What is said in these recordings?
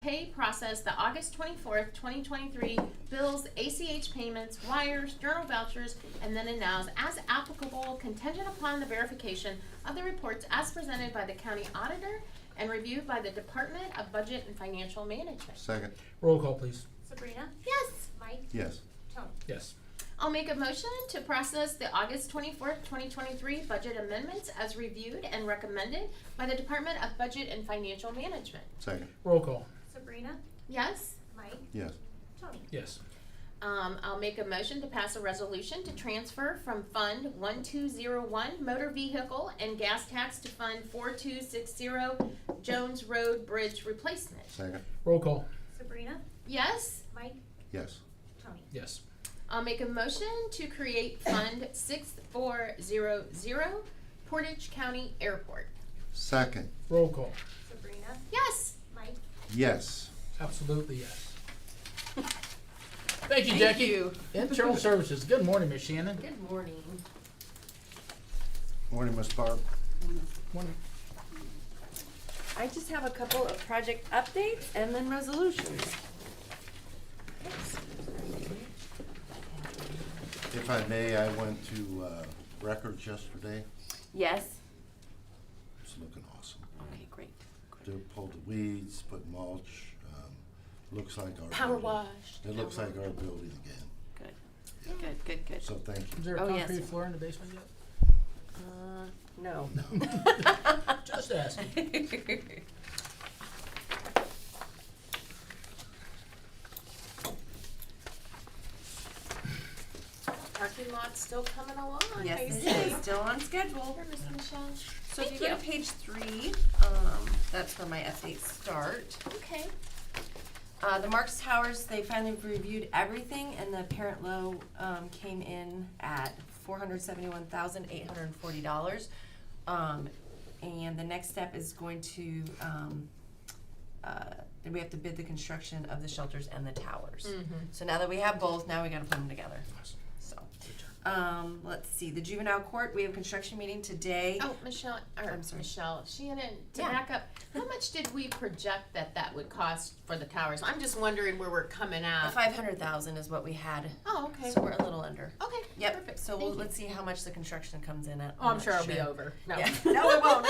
pay, process the August 24th, 2023 bills, ACH payments, wires, journal vouchers, and then and nows as applicable, contingent upon the verification of the reports as presented by the county auditor and reviewed by the Department of Budget and Financial Management. Second. Roll call, please. Sabrina? Yes. Mike? Yes. Tony? Yes. I'll make a motion to process the August 24th, 2023 budget amendments as reviewed and recommended by the Department of Budget and Financial Management. Second. Roll call. Sabrina? Yes. Mike? Yes. Tony? Yes. I'll make a motion to pass a resolution to transfer from Fund 1201 Motor Vehicle and Gas Tax to Fund 4260 Jones Road Bridge Replacement. Second. Roll call. Sabrina? Yes. Mike? Yes. Tony? Yes. I'll make a motion to create Fund 6400 Portage County Airport. Second. Roll call. Sabrina? Yes. Mike? Yes. Absolutely yes. Thank you, Thank Jackie. you. Internal Services. Good morning, Miss Shannon. Good morning. Morning, Miss Barb. Morning. I just have a couple of project updates and then resolutions. If I may, I went to Records yesterday. Yes. It's looking awesome. Okay, great. They pulled the weeds, put mulch. Looks like our Power building. washed. It looks like our building again. Good. Yeah. Good, good, good. So thank Is you. there a Oh, yes. concrete floor in the basement yet? No. No. Just asking. Parking lot's still coming along. Yes, I it see. is. Still on schedule. Here, Miss Michelle. So if Thank you go you. to page 3, that's where my updates start. Okay. The Marks Towers, they finally reviewed everything, and the parent low came in at $471,840. And the next step is going to, then we have to bid the construction of the shelters and the towers. So now that we have both, now we gotta put them together. Awesome. So, Good job. let's see, the juvenile court, we have a construction meeting today. Oh, Michelle, or I'm sorry. Michelle, Shannon, to Yeah. back up, how much did we project that would cost for the towers? I'm just wondering where we're coming out. 500,000 is what we had, Oh, okay. so we're a little under. Okay, Yep, perfect. so Thank you. let's see how much the construction comes in at. Oh, I'm sure it'll be over. No. Yeah. No, it won't,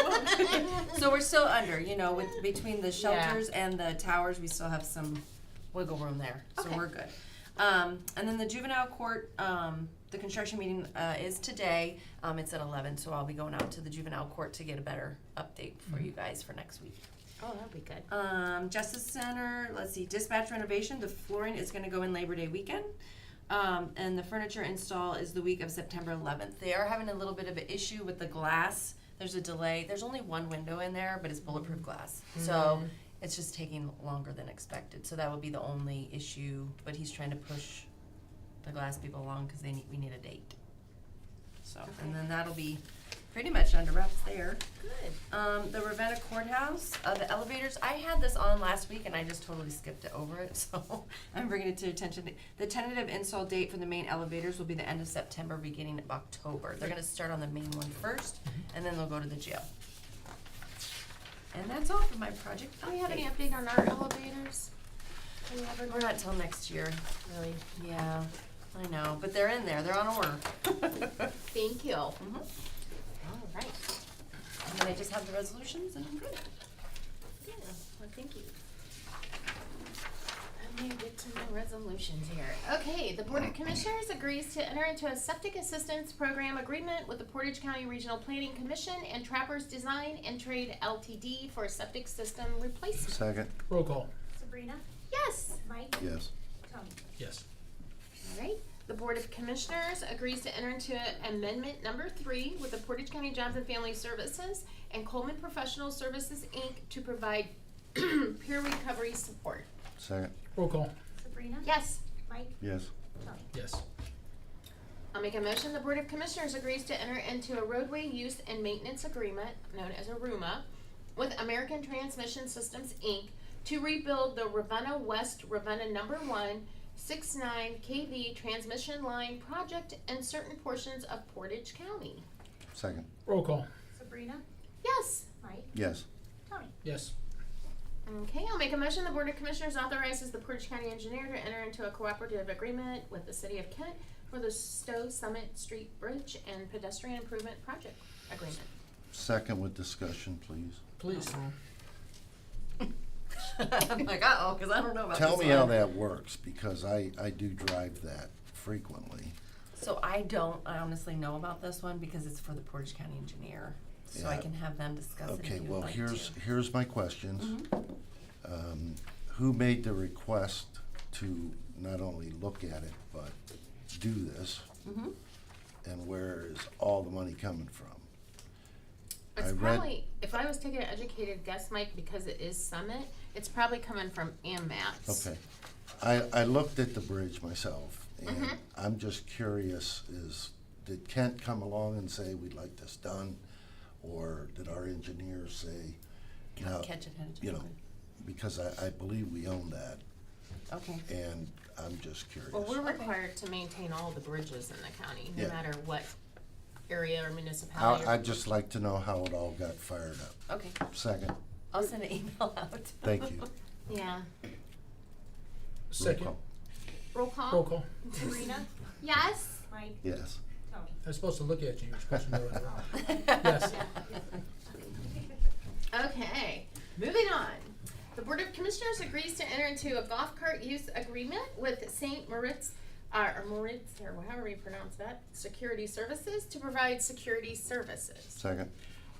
So we're still under, you know, with, between the shelters and the towers, we still have some wiggle room there, so Okay. we're good. And then the juvenile court, the construction meeting, is today, it's at 11, so I'll be going out to the juvenile court to get a better update for you guys for next week. Oh, that'll be good. Justice Center, let's see, dispatch renovation, the flooring is gonna go in Labor Day weekend. And the furniture install is the week of September 11th. They are having a little bit of an issue with the glass. There's a delay. There's only one window in there, but it's bulletproof glass. So it's just taking longer than expected. So that would be the only issue, but he's trying to push the glass people along because we need a date. So, and then that'll be pretty much under wraps there. Good. The Ravenna Courthouse, the elevators, I had this on last week and I just totally skipped it over it, so I'm bringing it to your attention. The tentative install date for the main elevators will be the end of September, beginning of October. They're gonna start on the main one first, and then they'll go to the jail. And that's all for my project Do we have any update. update on our elevators? Do we have any- We're not till next year. Really? Yeah, I know, but they're in there, they're on order. Thank you. All Mhm. right. And then I just have the resolutions and I'm good. Yeah, well, thank you. Let me get to my resolutions here. Okay, the Board of Commissioners agrees to enter into a septic assistance program agreement with the Portage County Regional Planning Commission and Trappers Design and Trade LTD for a septic system replacement. Second. Roll call. Sabrina? Yes. Mike? Yes. Tony? Yes. All right. The Board of Commissioners agrees to enter into amendment number 3 with the Portage County Jobs and Family Services and Coleman Professional Services, Inc. to provide peer recovery support. Second. Roll call. Sabrina? Yes. Mike? Yes. Tony? Yes. I'll make a motion. The Board of Commissioners agrees to enter into a roadway use and maintenance agreement, known as a RUMA, with American Transmission Systems, Inc. to rebuild the Ravenna West Ravenna Number 1 69 kV transmission line project in certain portions of Portage County. Second. Roll call. Sabrina? Yes. Mike? Yes. Tony? Yes. Okay, I'll make a motion, the Board of Commissioners authorizes the Portage County Engineer to enter into a cooperative agreement with the City of Kent for the Stowe Summit Street Bridge and Pedestrian Improvement Project Agreement. Second with discussion, please. Please. I'm like, uh-oh, because I don't know about this Tell me how one. that works, because I do drive that frequently. So I honestly know about this one because it's for the Portage County Engineer. So I Yeah. can have them discuss it if Okay, you would well, like here's my questions. Mhm. Who made the request to not only look at it, but do this? Mhm. And where is all the money coming from? I It's read- probably, if I was taking an educated guess, Mike, because it is Summit, it's probably coming from AMATS. Okay. I looked at the bridge myself, and Mhm. I'm just curious, did Kent come along and say, we'd like this done? Or did our engineers say, no, Catch it ahead of you know, time. because I believe we own that, Okay. and I'm just curious. Well, we're Okay. required to maintain all the bridges in the county, no Yeah. matter what area or municipality. I'd just like to know how it all got fired up. Okay. Second, I'll send an email out. thank you. Yeah. Roll Second. call. Roll call? Roll call. Sabrina? Yes? Mike? Yes. Tony? I was supposed to look at you. You're supposed to know it. Yes. Okay, moving on. The Board of Commissioners agrees to enter into a golf cart use agreement with St. Moritz, or however you pronounce that, Security Services to provide security services. Second,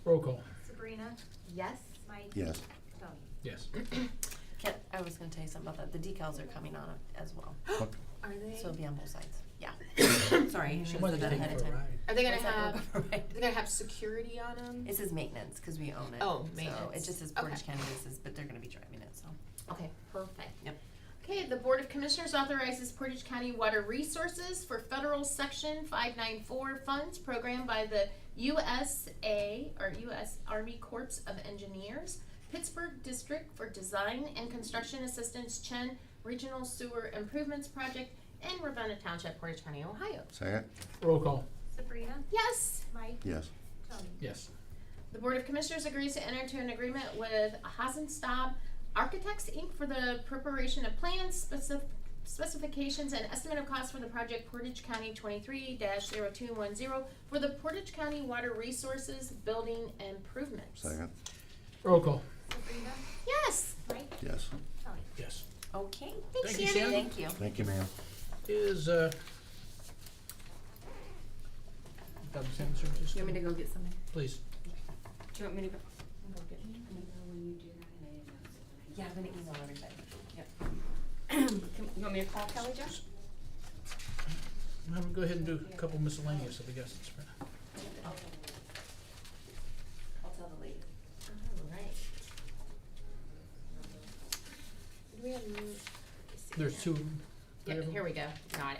Roll call. Sabrina? Yes? Mike? yes. Tony? Yes. I was gonna tell you something about that. The decals are coming on it as well. Okay. Are they, So it'll be on both sides. Yeah. Sorry, I should Somebody have said that take ahead it of for a time. ride. are they gonna What's that? have, Right. they're gonna have security on them? It says maintenance, cause we own it. Oh, So maintenance. it just says Portage Okay. County Business, but they're gonna be driving it, so. Okay, perfect. Yep. Okay, the Board of Commissioners authorizes Portage County Water Resources for Federal Section 594 funds program by the USA, or U.S. Army Corps of Engineers, Pittsburgh District for Design and Construction Assistance, Chen Regional Sewer Improvements Project, and Ravenna Township, Portage County, Ohio. Second, Roll call. Sabrina? Yes! Mike? yes. Tony? Yes. The Board of Commissioners agrees to enter into an agreement with Hasenstab Architects, Inc. for the preparation of plans, specifications, and estimate of cost for the project Portage County 23-0210 for the Portage County Water Resources Building Improvements. Second, Roll call. Sabrina? Yes! Mike? yes. Tony? Yes. Okay. Thanks, Thank you, Shannon. Shannon. Thank you. Thank you, ma'am. Is, Dr. Sanders, services? You want me to go get something? Please. Do you want me to go? Go get me? Yeah, I'm gonna email everybody. Yep. You want me to call Kelly Jo? I'm gonna go ahead and do a couple miscellaneous of the guests. I'll tell the lady. Alright. Do we have, let me see There's here. two of them. Yeah, here we go, got it.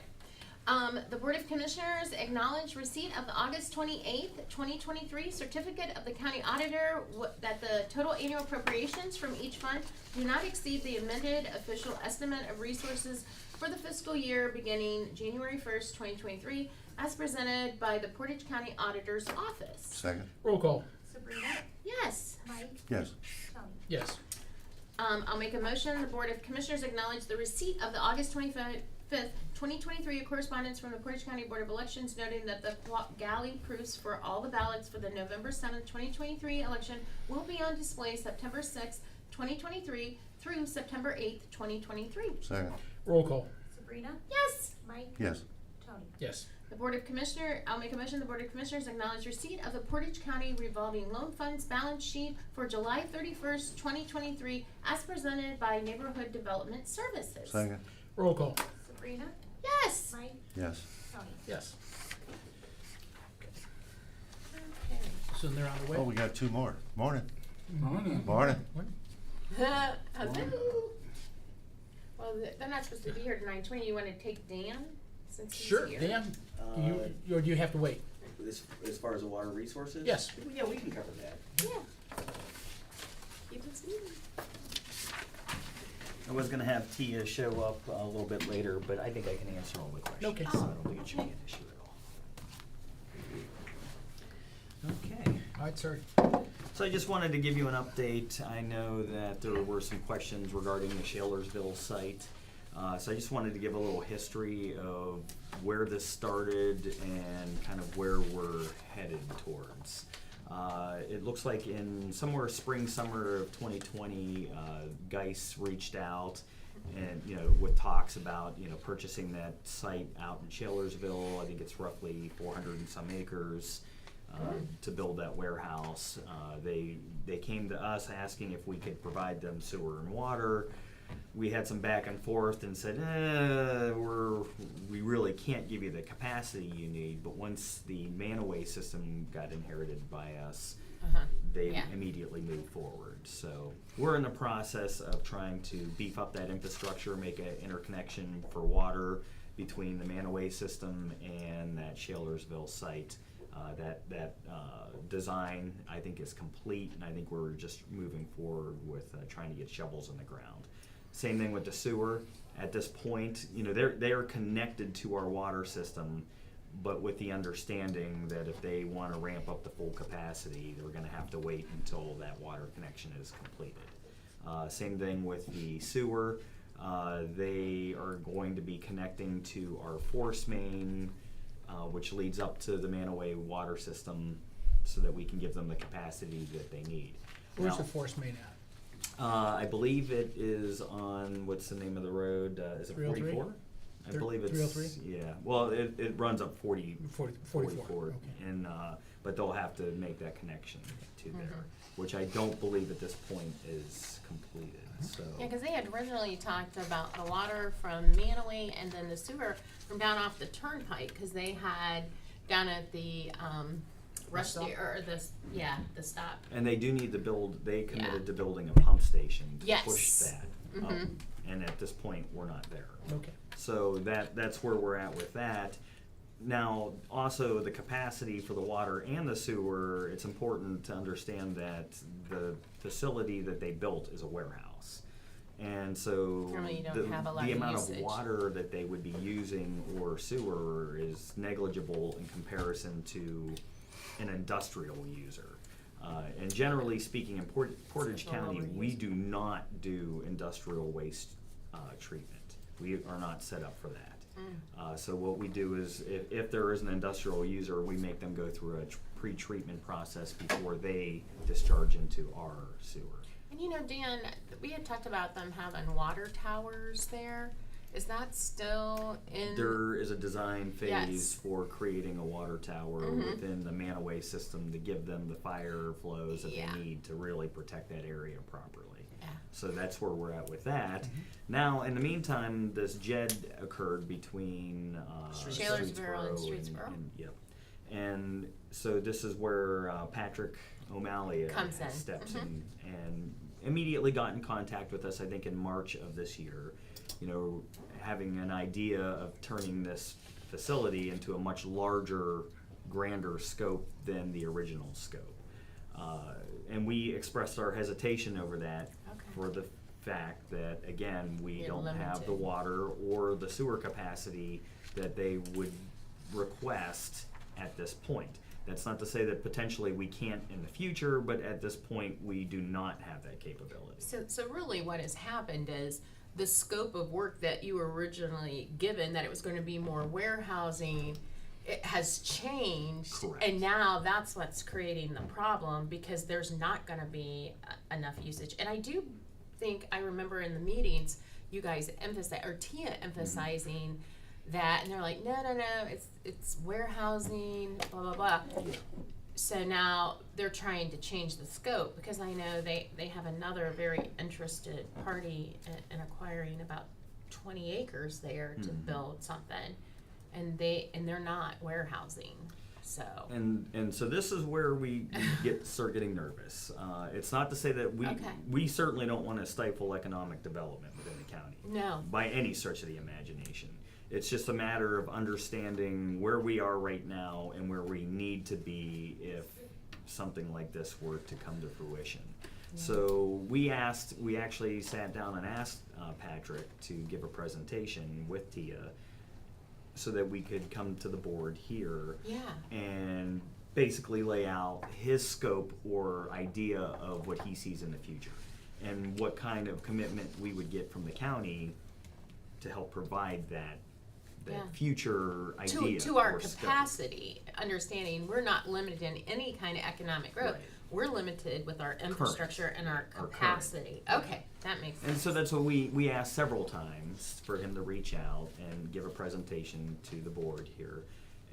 The Board of Commissioners acknowledge receipt of the August 28th, 2023 certificate of the county auditor that the total annual appropriations from each fund do not exceed the amended official estimate of resources for the fiscal year beginning January 1st, 2023, as presented by the Portage County Auditor's Office. Second, Roll call. Sabrina? Yes. Mike? yes. Tony? Yes. I'll make a motion, the Board of Commissioners acknowledge the receipt of the August 25th, 2023 correspondence from the Portage County Board of Elections noting that the galley proofs for all the ballots for the November 7th, 2023 election will be on display September 6th, 2023 through September 8th, 2023. Second, Roll call. Sabrina? Yes! Mike? yes. Tony? Yes. The Board of Commissioners, I'll make a motion, the Board of Commissioners acknowledge receipt of the Portage County revolving loan funds balance sheet for July 31st, 2023 as presented by Neighborhood Development Services. Second, Roll call. Sabrina? Yes! Mike? yes. Tony? Yes. Okay. So they're on the way. Oh, we got two more. Morning. Morning. Morning. Hello. Well, they're not supposed to be here tonight. 20, you want to take Dan since he's Sure, here? Dan, do you, or do you have to wait? As far as the water resources? Yes. Yeah, we can cover that. Yeah. Keep us moving. I was gonna have Tia show up a little bit later, but I think I can answer all the questions. Okay. So I don't think it should be an issue at all. Okay. All right, sir. So I just wanted to give you an update. I know that there were some questions regarding the Shalersville site. So I just wanted to give a little history of where this started and kind of where we're headed towards. It looks like in somewhere spring, summer of 2020, Geis reached out and, with talks about, purchasing that site out in Shalersville. I think it's roughly 400 and some acres. To build that warehouse. They came to us asking if we could provide them sewer and water. We had some back and forth and said, we really can't give you the capacity you need. But once the Manaway system got inherited by us, they immediately moved forward. So we're in the process of trying to beef up that infrastructure, make an interconnection for water between the Manaway system and that Shalersville site. That design, I think, is complete, and I think we're just moving forward with trying to get shovels in the ground. Same thing with the sewer. At this point, they are connected to our water system, but with the understanding that if they want to ramp up the full capacity, they're going to have to wait until that water connection is completed. Same thing with the sewer. They are going to be connecting to our force main, which leads up to the Manaway water system so that we can give them the capacity that they need. Where's Now, the force main at? I believe it is on, what's the name of the road? Is it 303? 44? I believe it's 303? Yeah. Well, it runs up 44. 44. Okay. And but they'll have to make that connection to there, which I don't believe at this point is completed. So Yeah, because they had originally talked about the water from Manaway and then the sewer from down off the turnpike, because they had down at the stop? the stop. And they do need to build. They committed Yeah. to building a pump station to Yes. push that. Up. And at this point, we're not there. Okay. So that's where we're at with that. Now, also the capacity for the water and the sewer, it's important to understand that the facility that they built is a warehouse. And so Normally you don't have a lot the of amount usage. of water that they would be using or sewer is negligible in comparison to an industrial user. And generally speaking, in Portage It's a County, lower we usage. do not do industrial waste treatment. We are not set up for that. So what we do is, if there is an industrial user, we make them go through a pre-treatment process before they discharge into our sewer. And Dan, we had talked about them having water towers there. Is that still in? There is a design phase Yes. for creating a water tower within the Manaway system to give them the fire flows that Yeah. they need to really protect that area properly. Yeah. So that's where we're at with that. Now, in the meantime, this JED occurred between Shalersville and Streetsboro. Yep. And so this is where Patrick O'Malley Comes in. steps in and immediately got in contact with us, I think in March of this year, having an idea of turning this facility into a much larger, grander scope than the original scope. And we expressed our hesitation over that for the fact that, again, we You're don't have the limited. water or the sewer capacity that they would request at this point. That's not to say that potentially we can't in the future, but at this point, we do not have that capability. So really what has happened is the scope of work that you were originally given, that it was going to be more warehousing, it has changed. Correct. And now that's what's creating the problem, because there's not going to be enough usage. And I do think, I remember in the meetings, you guys emphasize, or Tia emphasizing that, and they're like, no, it's warehousing, blah, blah, blah. So now they're trying to change the scope, because I know they have another very interested party in acquiring about 20 acres there to build something, and they're not warehousing. So And so this is where we start getting nervous. It's not to say that we certainly don't want to stifle economic development within the county no, by any stretch of the imagination. It's just a matter of understanding where we are right now and where we need to be if something like this were to come to fruition. So we actually sat down and asked Patrick to give a presentation with Tia so that we could come to the board here yeah, and basically lay out his scope or idea of what he sees in the future and what kind of commitment we would get from the county to help provide that Yeah. future To, idea to our or scope. capacity, understanding we're not limited in any kind of economic growth. Right. We're limited with our infrastructure and our Our current. capacity. Okay, that makes sense. And so that's what we asked several times for him to reach out and give a presentation to the board here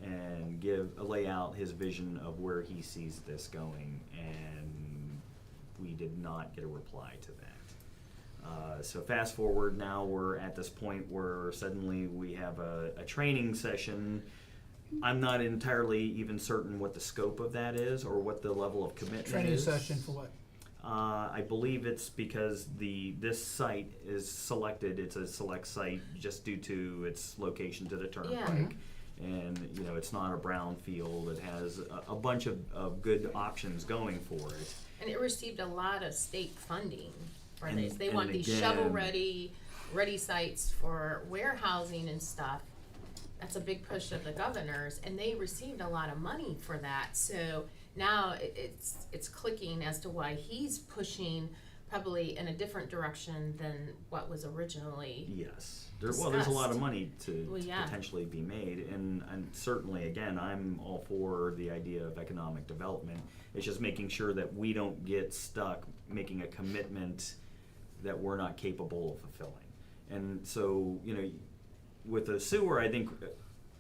and lay out his vision of where he sees this going, and we did not get a reply to that. So fast forward, now we're at this point where suddenly we have a training session. I'm not entirely even certain what the scope of that is or what the level of commitment Training is. session for what? I believe it's because this site is selected, it's a select site just due to its location to the turnpike. And, you know, it's not a brown field, it has a bunch of good options going for it. And it received a lot of state funding for And- this. They and want these again- shovel-ready, ready sites for warehousing and stuff. That's a big push of the governor's, and they received a lot of money for that. So now it's clicking as to why he's pushing probably in a different direction than what was originally. Yes. There's a lot of money to Well, yeah. potentially be made, and certainly, again, I'm all for the idea of economic development. It's just making sure that we don't get stuck making a commitment that we're not capable of fulfilling. And so, you know, with the sewer, I think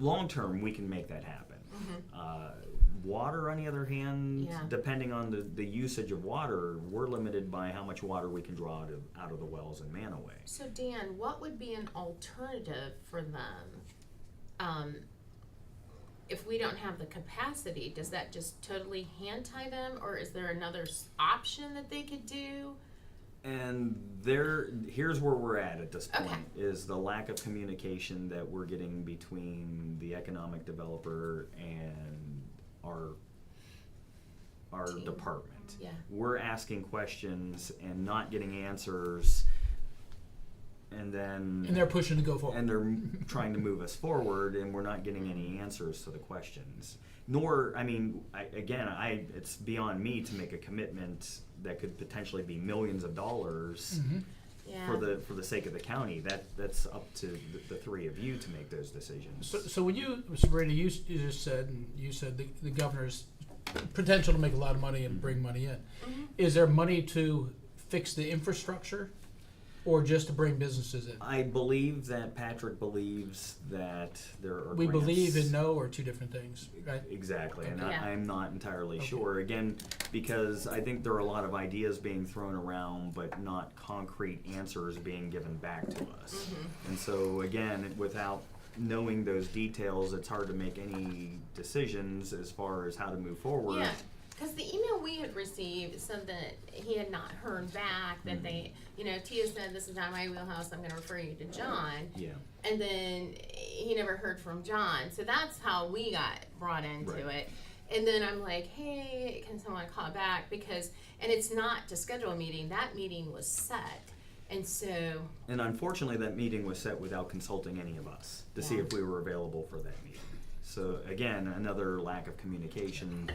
long-term, we can make that happen. Water, on the other hand, Yeah. depending on the usage of water, we're limited by how much water we can draw out of the wells in Manaway. So Dan, what would be an alternative for them? If we don't have the capacity, does that just totally hand tie them, or is there another option that they could do? And here's where we're at this point, Okay. is the lack of communication that we're getting between the economic developer and our Team. department. Yeah. We're asking questions and not getting answers, and then And they're pushing to go forward. and they're trying to move us forward, and we're not getting any answers to the questions. Nor, I mean, it's beyond me to make a commitment that could potentially be millions of dollars Yeah. for the sake of the county. That's up to the three of you to make those decisions. So when Sabrina, you just said, and you said the governor's potential to make a lot of money and bring money in. Is there money to fix the infrastructure, or just to bring businesses in? I believe that Patrick believes that there are We grants. believe and know are two different things, right? Exactly, and Yeah. I'm not entirely Okay. sure. Again, because I think there are a lot of ideas being thrown around, but not concrete answers being given back to us. And so, again, without knowing those details, it's hard to make any decisions as far as how to move forward. Yeah, because the email we had received said that he had not heard back, that they, Tia said, this is not my wheelhouse, I'm gonna refer you to John. Yeah. And then he never heard from John, so that's how we got brought into Right. it. And then I'm like, hey, can someone call back? And it's not to schedule a meeting, that meeting was set. And so, And unfortunately, that meeting was set without consulting any of us to see Yeah. if we were available for that meeting. So again, another lack of communication.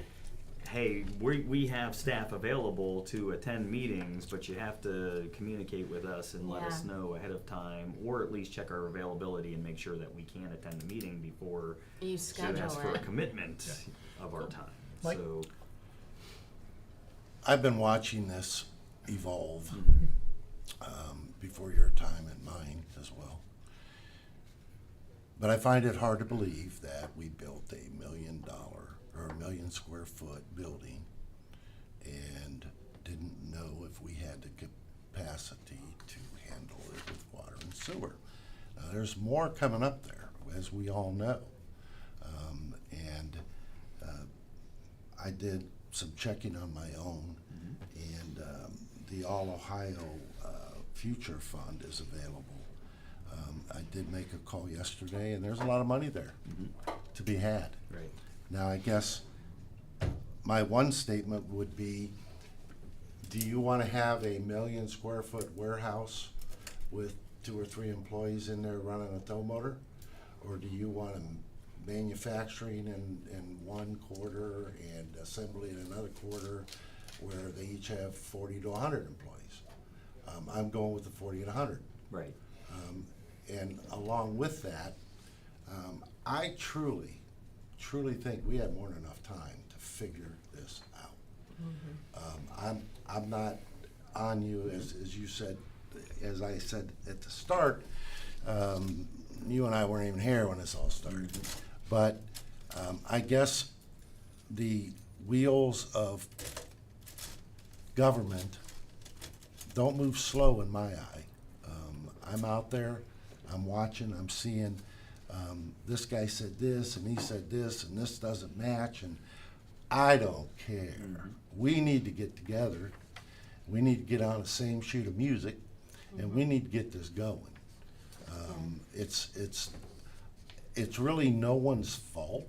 Hey, we have staff available to attend meetings, but you have to communicate with us and let us Yeah. know ahead of time, or at least check our availability and make sure that we can attend the meeting before you you schedule ask for a it. commitment of our time. Mike? So, I've been watching this evolve before your time and mine as well. But I find it hard to believe that we built $1 million or 1 million square foot building and didn't know if we had the capacity to handle it with water and sewer. There's more coming up there, as we all know. I did some checking on my own, and the All Ohio Future Fund is available. I did make a call yesterday, and there's a lot of money there to be had. right. Now, I guess my one statement would be, do you want to have a 1 million square foot warehouse with 2 or 3 employees in there running a tow motor? Or do you want to manufacturing in one quarter and assembly in another quarter, where they each have 40 to 100 employees. I'm going with the 40 and 100. Right. And along with that, I truly think we have more than enough time to figure this out. I'm not on you, as you said, as I said at the start. You and I weren't even here when this all started, but I guess the wheels of government don't move slow in my eye. I'm out there, I'm watching, I'm seeing, this guy said this, and he said this, and this doesn't match, and I don't care. We need to get together, we need to get on the same sheet of music, and we need to get this going. It's really no one's fault,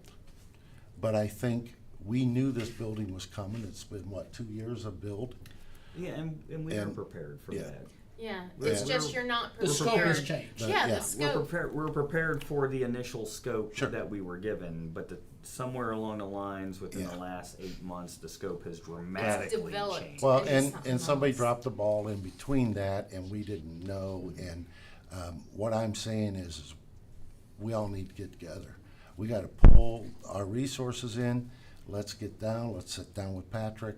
but I think we knew this building was coming. It's been, what, 2 years of build? Yeah, and we were And- prepared for yeah. that. Yeah, We're- it's just you're not The prepared. scope has changed. But, Yeah, yeah. the scope. We're prepared for the initial scope Sure. that we were given, but somewhere along the lines within Yeah. the last 8 months, the scope has dramatically developed. changed. Well, Maybe and something somebody else. dropped the ball in between that, and we didn't know. And what I'm saying is we all need to get together. We got to pull our resources in. Let's get down. Let's sit down with Patrick,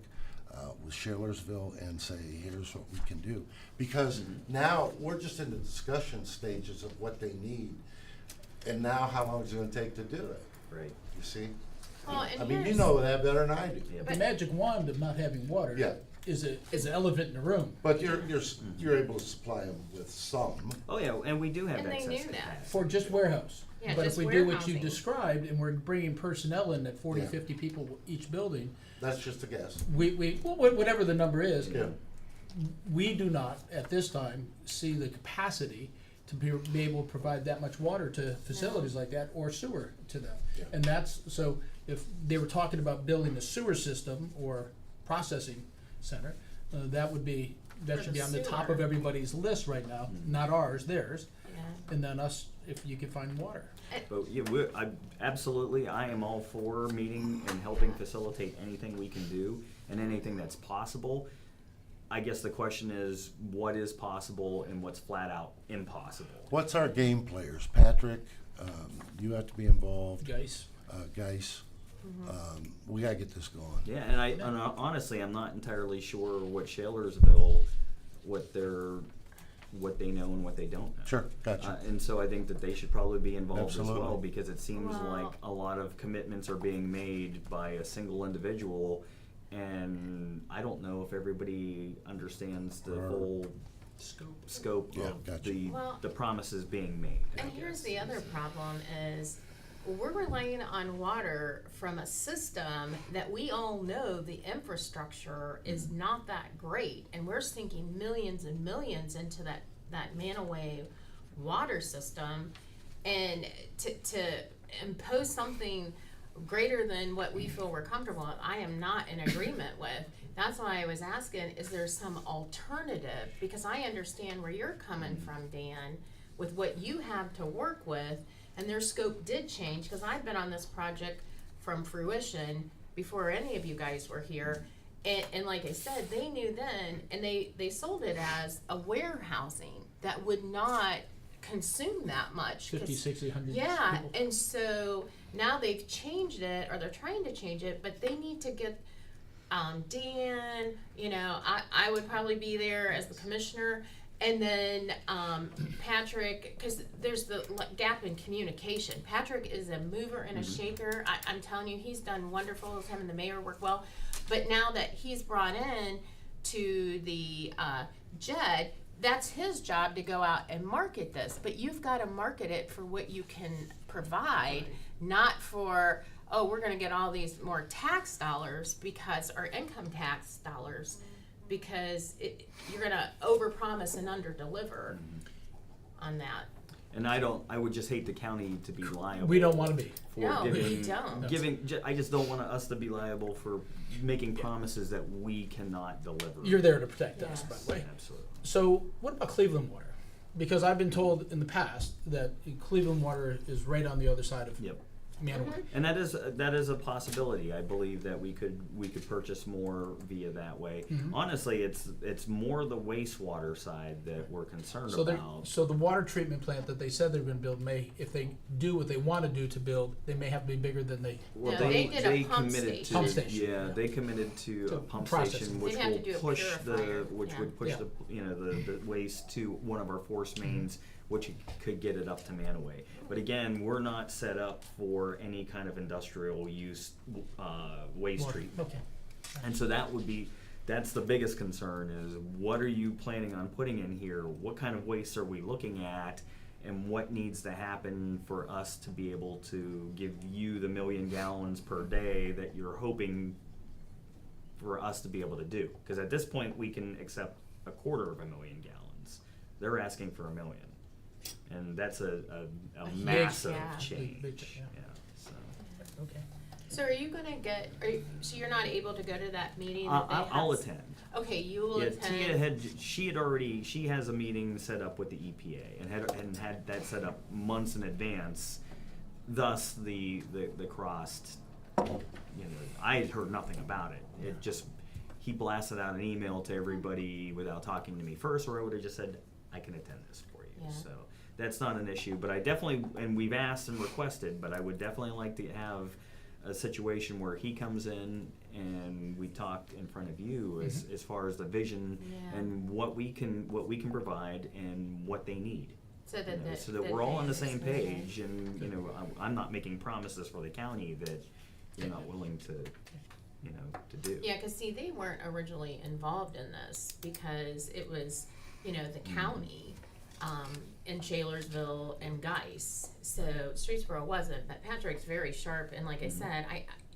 with Schillersville, and say, here's what we can do. Because now we're just in the discussion stages of what they need, and now how long is it going to take to do it? Right. You see? Well, and I mean, you here's- know that better than I do. Yeah, The magic wand of not having water Yeah. is an elephant in the room. But you're able to supply them with some. Oh, yeah, and we do have And they excess knew that. capacity. For just warehouse. Yeah, But if just we do what you warehousing. described, and we're bringing personnel in at 40, Yeah. 50 people each building, That's just a guess. whatever the number is, Yeah. we do not, at this time, see the capacity to be able to provide that much water to facilities like that, or sewer to them. Yeah. And that's, so if they were talking about building a sewer system or processing center, that For should be the on the top sewer. of everybody's list right now, not ours, theirs, Yeah. and then us, if you can find water. But yeah, I am all for meeting and helping facilitate anything we can do and anything that's possible. I guess the question is, what is possible and what's flat out impossible? What's our game players? Patrick, you have to be involved. Guys, Geis, we gotta get this going. Yeah, and honestly, I'm not entirely sure what Shalersville, what they know and what they don't know. Sure, gotcha. And so I think that they should probably be involved as well, Absolutely. because it seems Well- like a lot of commitments are being made by a single individual, and I don't know if everybody understands the Right. full scope. scope Yeah, of gotcha. Well- the promises being made. I And here's guess. the other problem is we're relying on water from a system that we all know the infrastructure is not that great, and we're sinking millions and millions into that Manaway water system, and to impose something greater than what we feel we're comfortable with, I am not in agreement with. That's why I was asking, is there some alternative? Because I understand where you're coming from, Dan, with what you have to work with, and their scope did change, because I've been on this project from fruition before any of you guys were here. And like I said, they knew then, and they sold it as a warehousing that would not consume that much. 50, 60, 100 Yeah, people. and so now they've changed it, or they're trying to change it, but they need to get Dan, I would probably be there as the commissioner, and then Patrick, because there's the gap in communication. Patrick is a mover and a shaker. I'm telling you, he's done wonderful. Him and the mayor work well, but now that he's brought in to the JED, that's his job to go out and market this. But you've got to market it for what you can provide, not for, oh, we're going to get all these more tax dollars because, or income tax dollars, because you're going to overpromise and underdeliver on that. And I would just hate the county to be liable. We don't want to be. For No, we giving, don't. I just don't want us to be liable for making promises that we cannot deliver. You're there to protect us, by Yes. the way. Absolutely. So what about Cleveland Water? Because I've been told in the past that Cleveland Water is right on the other side of Yep. Manaway. And that is a possibility. I believe that we could purchase more via that way. Mhm. Honestly, it's more the wastewater side that we're concerned about. So the water treatment plant that they said they were going to build may, if they do what they want to do to build, they may have to be bigger than they. Well, No, they did a pump committed station. to Pump station. yeah, they committed to To a pump process station, it. which They'd have will to do a push purifier, which yeah. would push Yeah. the waste to one of our force mains, which could get it up to Manaway. But again, we're not set up for any kind of industrial use waste Water. treatment. Okay. And so that's the biggest concern is what are you planning on putting in here? What kind of waste are we looking at? And what needs to happen for us to be able to give you the 1 million gallons per day that you're hoping for us to be able to do? Because at this point, we can accept 250,000 gallons. They're asking for 1 million. And that's a massive yeah. change. Big, yeah. So. Okay. So are you gonna get, so you're not able to go to that meeting? I'll, that they I'll have? attend. Okay, you will Yeah, attend. she has a meeting set up with the EPA and had that set up months in advance. Thus the crossed, I had heard nothing about it. It just, he blasted out an email to everybody without talking to me first, or I would have just said, I can attend this for you. Yeah. So that's not an issue, but I definitely, and we've asked and requested, but I would definitely like to have a situation where he comes in and we talk in front of you as far as the vision Yeah. and what we can provide and what they need. So that, So that we're all on the same understand. page, and I'm not making promises for the county that you're not willing to to do. Yeah, cause see, they weren't originally involved in this because it was, the county, in Shalersville and Geis. So Streetsboro wasn't, but Patrick's very sharp, and like I said,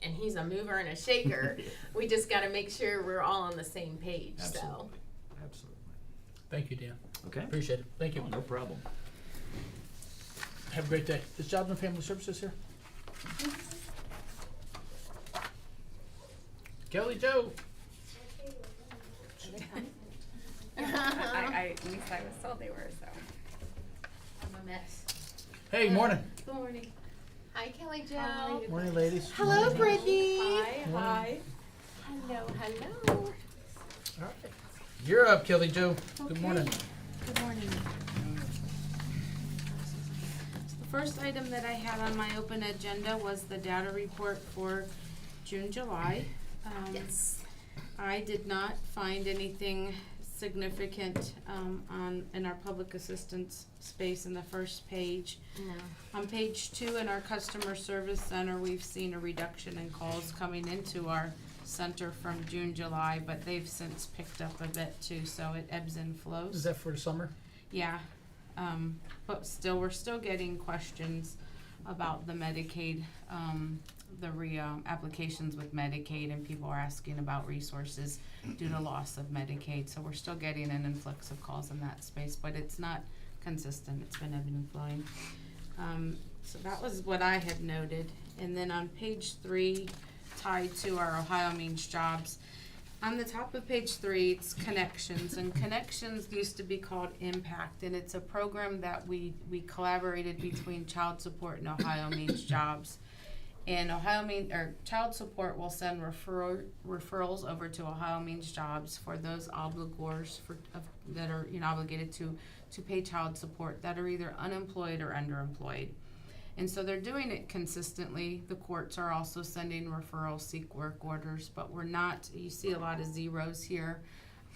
and he's a mover and a shaker. We just gotta make sure we're all on the same page, so. Absolutely. Thank you, Dan. Okay. Appreciate it. Thank you. Oh, no problem. Have a great day. Is Jobs and Family Services here? Kelly Jo. At least I was told they were, so. I'm a mess. Hey, morning. Good morning. Hi, Kelly Jo. Hi. Morning, ladies. Hello, Brittany. Hi. Hello, hello. All right. You're up, Kelly Jo. Good morning. Good morning. The first item that I had on my open agenda was the data report for June, July. Yes. I did not find anything significant in our public assistance space in the first page. No. On page 2 in our customer service center, we've seen a reduction in calls coming into our center from June, July, but they've since picked up a bit too, so it ebbs and flows. Is that for the summer? Yeah, but still, we're still getting questions about the Medicaid, applications with Medicaid, and people are asking about resources due to loss of Medicaid. So we're still getting an influx of calls in that space, but it's not consistent. It's been ebbing and flowing. So that was what I had noted. And then on page 3, tied to our Ohio Means Jobs, on the top of page 3, it's Connections, and Connections used to be called Impact, and it's a program that we collaborated between Child Support and Ohio Means Jobs. And Child Support will send referrals over to Ohio Means Jobs for those obligors that are obligated to pay child support that are either unemployed or underemployed. And so they're doing it consistently. The courts are also sending referrals, seek work orders, but you see a lot of zeros here.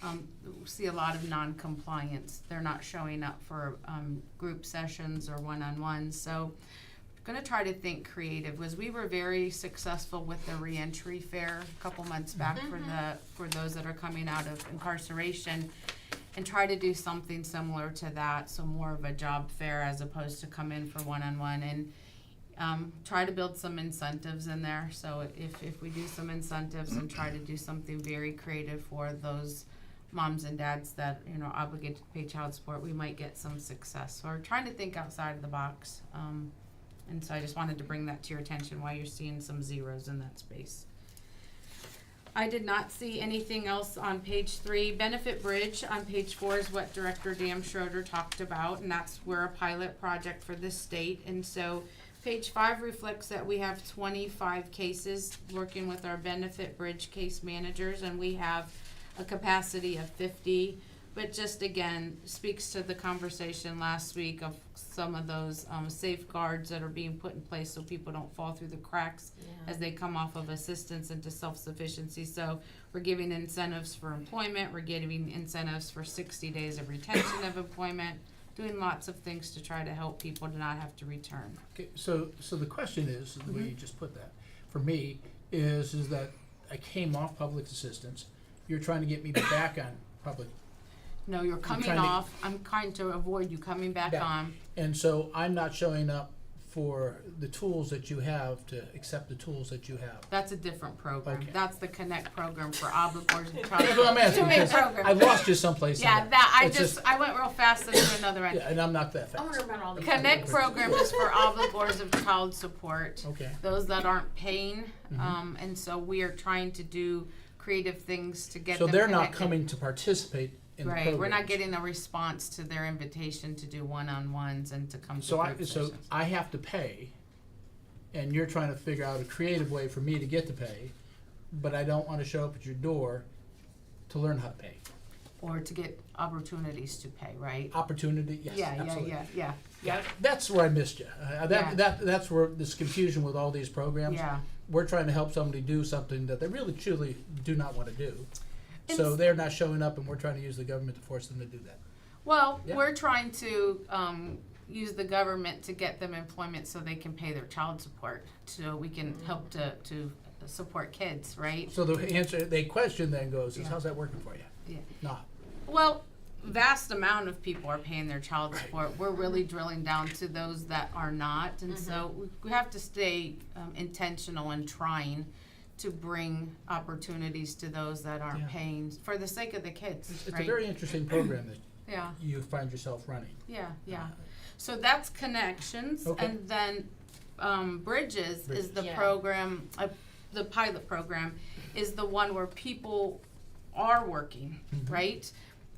We see a lot of non-compliance. They're not showing up for group sessions or one-on-ones. So going to try to think creative. We were very successful with the reentry fair a couple months back for those that are coming out of incarceration, and try to do something similar to that, so more of a job fair as opposed to come in for one-on-one, and try to build some incentives in there. So if we do some incentives and try to do something very creative for those moms and dads that obligated to pay child support, we might get some success. So we're trying to think outside of the box, and so I just wanted to bring that to your attention while you're seeing some zeros in that space. I did not see anything else on page 3. Benefit Bridge on page 4 is what Director Dan Schroeder talked about, and that's we're a pilot project for this state. And so Page 5 reflects that we have 25 cases working with our benefit bridge case managers, and we have a capacity of 50. But just again, speaks to the conversation last week of some of those safeguards that are being put in place so people don't fall through the cracks as they come off of assistance into self-sufficiency. So we're giving incentives for employment, we're giving incentives for 60 days of retention of employment, doing lots of things to try to help people to not have to return. Okay, so the question is, the way you just put that, for me, is that I came off public assistance, you're trying to get me back on public, No, you're coming trying to- off, I'm trying to avoid you coming back on. and so I'm not showing up for the tools that you have to accept the tools that you have. That's a different program. Okay. That's the Connect program for obligors and That's what I'm asking, Two main because programs. I lost you someplace in Yeah, there. that, I It's just, I went real fast and to another end. Yeah, and I'm not that I wonder fast. about all the. Connect program is for obligors of child support. Okay, Those that aren't paying, Mhm. and so we are trying to do creative things to get so them they're not connected. coming to participate in the program. Right, we're not getting a response to their invitation to do one-on-ones and to come to So group sessions. I have to pay, and you're trying to figure out a creative way for me to get to pay, but I don't wanna show up at your door to learn how to pay. Or to get opportunities to pay, right? Opportunity, yes, absolutely. Yeah. That's where I missed you. Yeah. That's where this confusion with all these programs. Yeah. We're trying to help somebody do something that they really truly do not wanna do. So It's- they're not showing up, and we're trying to use the government to force them to do that. Well, Yeah. we're trying to use the government to get them employment so they can pay their child support, so we can help to support kids, right? So the question then goes, is Yeah. how's that working for you? Yeah. Not. Well, vast amount of people are paying their child support. We're really drilling down to those that are not, and so we have to stay intentional and trying to bring opportunities to those that aren't Yeah. paying for the sake of the kids, It's right? a very interesting program that Yeah. you find yourself running. Yeah. So that's connections, Okay. and then bridges is the Yeah. program, the pilot program is the one where people are working, right?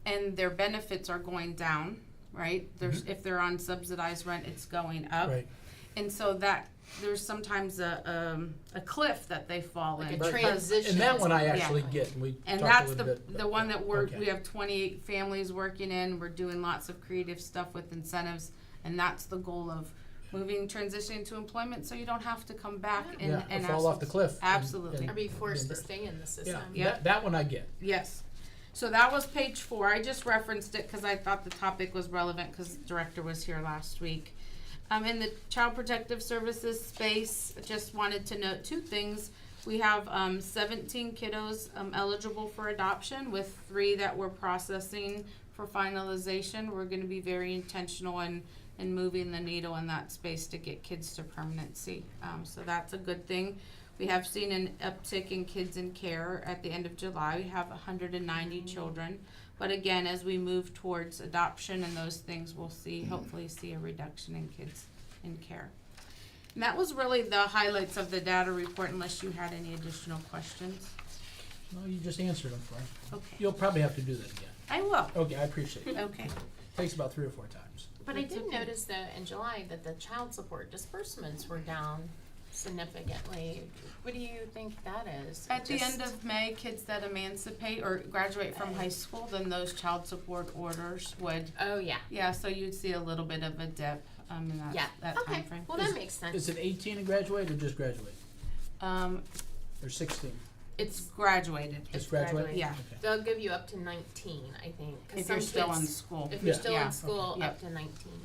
And their benefits are going down, right? If they're on subsidized rent, it's going up. Right. And so that, there's sometimes a cliff that they fall Like in. a But- transition. And that one I Yeah. actually get, and we And talked a that's little bit. the about one that we're, Okay. we have 28 families working in, we're doing lots of creative stuff with incentives, and that's the goal of moving, transitioning to employment, so you don't have to come back and Yeah, and or fall off the cliff. and- Absolutely. Or be forced to and- stay in the Yeah, system. Yeah. that one I get. Yes. So that was page 4. I just referenced it because I thought the topic was relevant because the director was here last week. In the Child Protective Services space, I just wanted to note 2 things. We have 17 kiddos eligible for adoption with 3 that we're processing for finalization. We're going to be very intentional in moving the needle in that space to get kids to permanency. So that's a good thing. We have seen an uptick in kids in care at the end of July. We have 190 children. But again, as we move towards adoption and those things, we'll hopefully see a reduction in kids in care. And that was really the highlights of the data report, unless you had any additional questions. No, you just answered them for me. Okay, You'll probably have to do that again. I will. Okay, I appreciate it. Okay. Takes about 3 or 4 times. But I That's did okay. notice though in July that the child support disbursements were down significantly. What do you think that is? At the Just- end of May, kids that emancipate or graduate from high school, then those child support orders would, Oh, yeah. yeah, so you'd see a little bit of a dip in Yeah. that Okay. timeframe. Well, that makes sense. Is it 18 and graduate, or just graduate? Or 16? It's graduated. Just graduate? Yeah. Okay. They'll give you up to 19, I think. 'cause If you're some still in kids- school. If you're Yeah. still Yeah. in school, Okay. up to 19.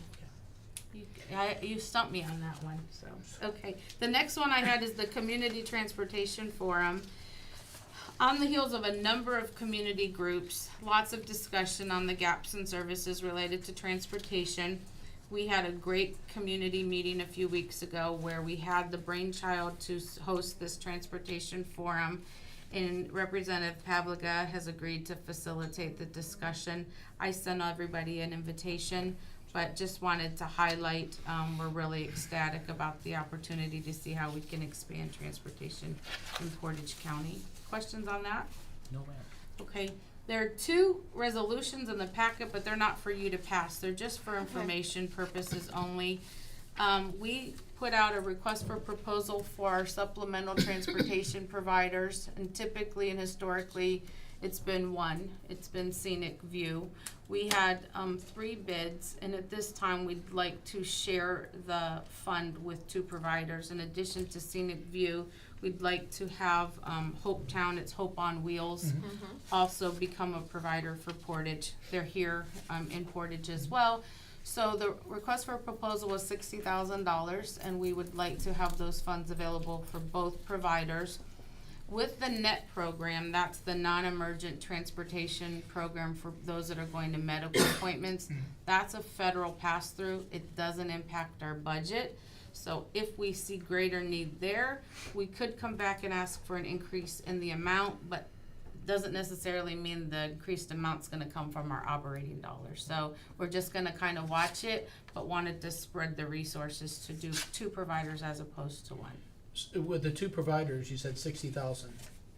You stumped me on that one, so, okay. The next one I had is the Community Transportation Forum. On the heels of a number of community groups, lots of discussion on the gaps in services related to transportation. We had a great community meeting a few weeks ago where we had the brainchild to host this transportation forum. And Representative Pavliga has agreed to facilitate the discussion. I sent everybody an invitation, but just wanted to highlight, we're really ecstatic about the opportunity to see how we can expand transportation in Portage County. Questions on that? No, ma'am. Okay, there are 2 resolutions in the packet, but they're not for you to pass, they're just for information purposes only. We put out a request for proposal for our supplemental transportation providers, and typically and historically, it's been one. It's been Scenic View. We had 3 bids, and at this time, we'd like to share the fund with 2 providers. In addition to Scenic View, we'd like to have Hopetown, it's Hope on Wheels, also become a provider for Portage. They're here in Portage as well. So the request for proposal was $60,000, and we would like to have those funds available for both providers. With the NET program, that's the non-emergent transportation program for those that are going to medical appointments. That's a federal pass-through. It doesn't impact our budget. So if we see greater need there, we could come back and ask for an increase in the amount, but doesn't necessarily mean the increased amount's gonna come from our operating dollars. So we're just gonna kind of watch it, but wanted to spread the resources to do 2 providers as opposed to 1. With the 2 providers, you said 60,000.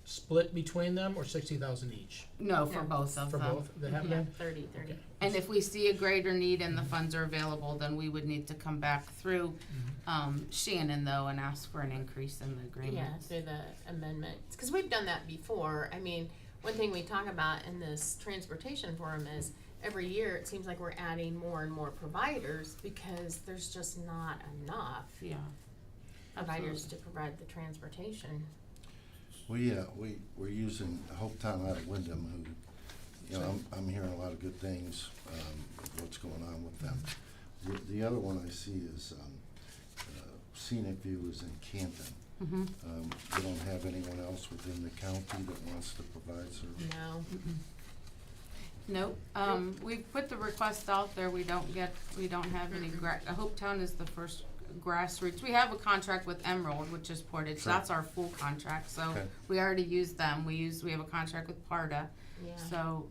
Split between them or 60,000 each? No, for No. both of For them. both? They have Yeah, them? 30. And if we see a greater need and the funds are available, then we would need to come back through Shannon though and ask for an increase in the agreement. Yeah, through the amendments, because we've done that before. I mean, one thing we talk about in this transportation forum is every year it seems like we're adding more and more providers because there's just not enough Yeah. providers to provide the transportation. We're using Hopetown out of Wyndham, who, you know, I'm hearing a lot of good things, what's going on with them. The other one I see is, Scenic View is in Canton. We don't have anyone else within the county that wants to provide service. No. Nope. We've put the request out there. We don't have any, Hopetown is the first grassroots. We have a contract with Emerald, which is Portage. Sure. That's our full contract. So Okay. we already use them. We have a contract with Parda. Yeah. So,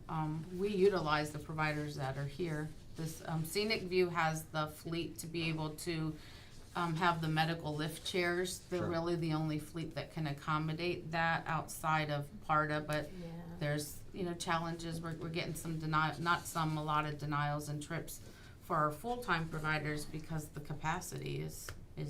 we utilize the providers that are here. This, Scenic View has the fleet to be able to, have the medical lift chairs. They're Sure. really the only fleet that can accommodate that outside of Parda, but Yeah. there's, challenges. We're getting a lot of denials and trips for our full-time providers because the capacity is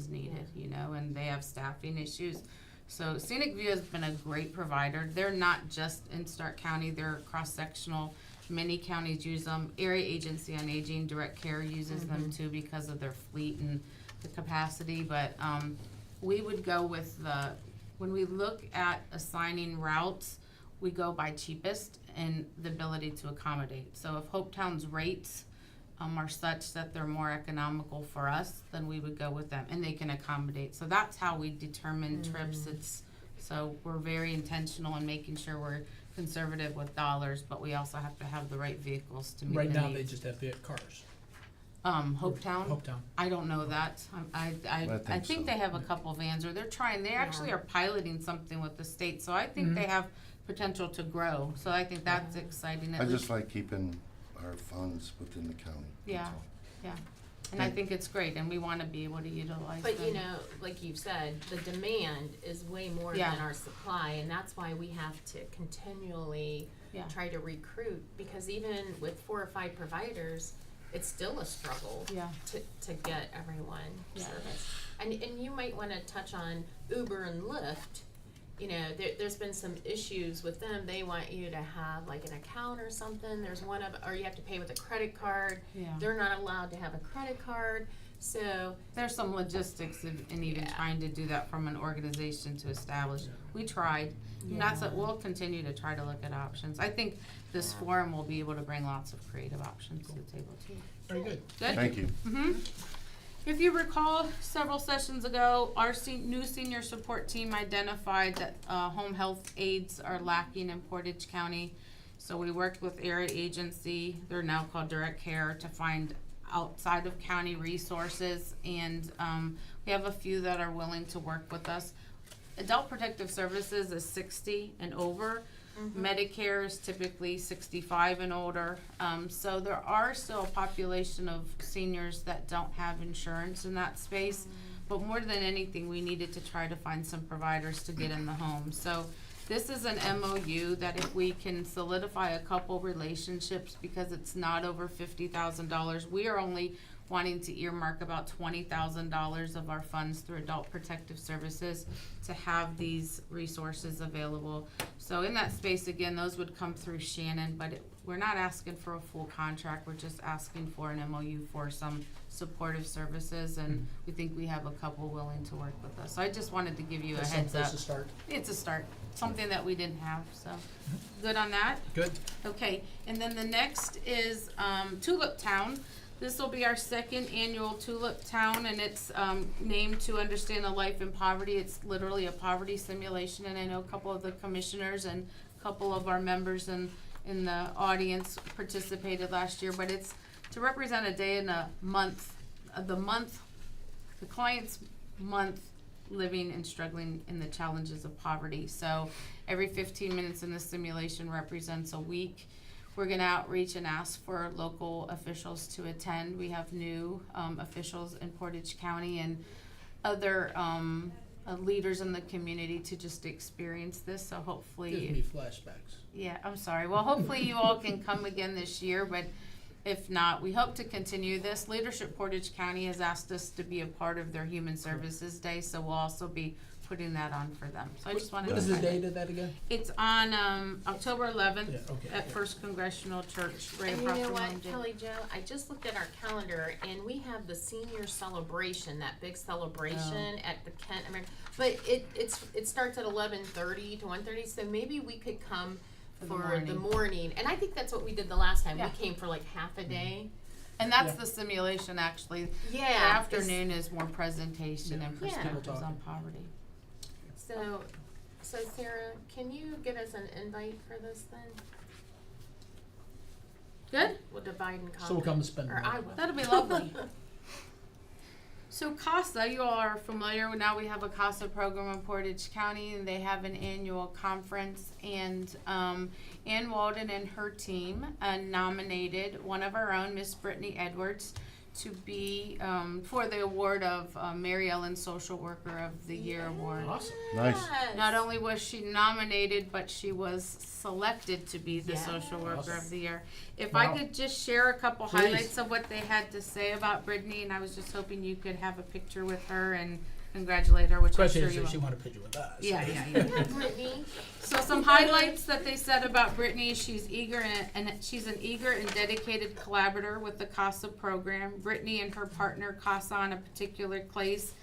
needed, and they have staffing issues. So Scenic View has been a great provider. They're not just in Stark County, they're cross-sectional. Many counties use them. Area Agency on Aging, Direct Care uses them too because of their fleet and the capacity. But we would go with when we look at assigning routes, we go by cheapest and the ability to accommodate. So if Hopetown's rates are such that they're more economical for us, then we would go with them, and they can accommodate. So that's how we determine trips. So we're very intentional in making sure we're conservative with dollars, but we also have to have the right vehicles to meet the Right needs. now, they just have the cars. Hopetown? Hopetown. I don't know that. I think think so. they have a couple vans, or they're trying, they actually are piloting something with the state, so I think they have potential to grow. So I think that's exciting. I just like keeping our funds within the county. that's Yeah. all. Yeah, and I think it's great, and we wanna be able to utilize them. But like you've said, the demand is way more Yeah. than our supply, and that's why we have to continually Yeah. try to recruit, because even with 4 or 5 providers, it's still a struggle Yeah. to get everyone Yeah. service. And you might wanna touch on Uber and Lyft. There's been some issues with them. They want you to have like an account or something. Or you have to pay with a credit card. Yeah. They're not allowed to have a credit card. So, There's some logistics in even Yeah. trying to do that from an organization to establish. We tried, and that's what, we'll continue to try to look at options. I think this forum will be able to bring lots of creative options to the table too. Very good. Good? Thank you. If you recall, several sessions ago, our new senior support team identified that home health aides are lacking in Portage County. So we worked with Area Agency, they're now called Direct Care, to find outside of county resources. And we have a few that are willing to work with us. Adult Protective Services is 60 and over. Medicare is typically 65 and older. So there are still a population of seniors that don't have insurance in that space. But more than anything, we needed to try to find some providers to get in the home. So this is an MOU that if we can solidify a couple relationships, because it's not over $50,000, wanting to earmark about $20,000 of our funds through Adult Protective Services to have these resources available. So in that space, again, those would come through Shannon, but we're not asking for a full contract, we're just asking for an MOU for some supportive services, and we think we have a couple willing to work with us. So I just wanted to give you a That's heads someplace up. to start. It's a start, something that we didn't have, so, good on that? Good. Okay, and then the next is Tulip Town. This will be our second annual Tulip Town, and it's named to understand a life in poverty. It's literally a poverty simulation, and I know a couple of the commissioners and a couple of our members in the audience participated last year, but it's to represent a day in a month, the client's month living and struggling in the challenges of poverty. So every 15 minutes in the simulation represents a week. We're gonna outreach and ask for local officials to attend. We have new officials in Portage County and other leaders in the community to just experience this, so hopefully. Gives me flashbacks. Yeah, I'm sorry. Well, hopefully you all can come again this year, but if not, we hope to continue this. Leadership Portage County has asked us to be a part of their Human Services Day, so we'll also be putting that on for them. So I just wanted to. What is the highlight. date of that again? It's on October 11th Yeah, okay. at First Congressional Church, right And across you know from what, Lone Jay. Kelly Jo, I just looked at our calendar and we have the senior celebration, that big celebration at the Kent American. But it starts at 11:30 to 1:30, so maybe we could come for the morning. And I think that's what we did the last time. Yeah. We came for like half a day. And that's Yeah. the simulation, actually. Yeah. The afternoon is more presentation Yeah. and Yeah. perspectives People on talking. poverty. So Sarah, can you get us an invite for this then? Good? We'll divide and conquer. So we'll come and spend the Or money. I will. That'll be lovely. So CASA, you all are familiar, now we have a CASA program in Portage County, and they have an annual conference, and Ann Walden and her team nominated one of our own, Miss Brittany Edwards, to be for the award of Mary Ellen Social Worker of the Year award. Awesome. Nice. Yes. Not only was she nominated, but she was selected to be the Yes. social worker Awesome. of the year. If Wow. I could just share a couple Please. highlights of what they had to say about Brittany, and I was just hoping you could have a picture with her and congratulate her, which Especially I'm sure you if will. she wanted a picture with us. Yeah. Yeah, Brittany. So some highlights that they said about Brittany: she's eager and she's an eager and dedicated collaborator with the CASA program. Brittany and her partner CASA on a particular case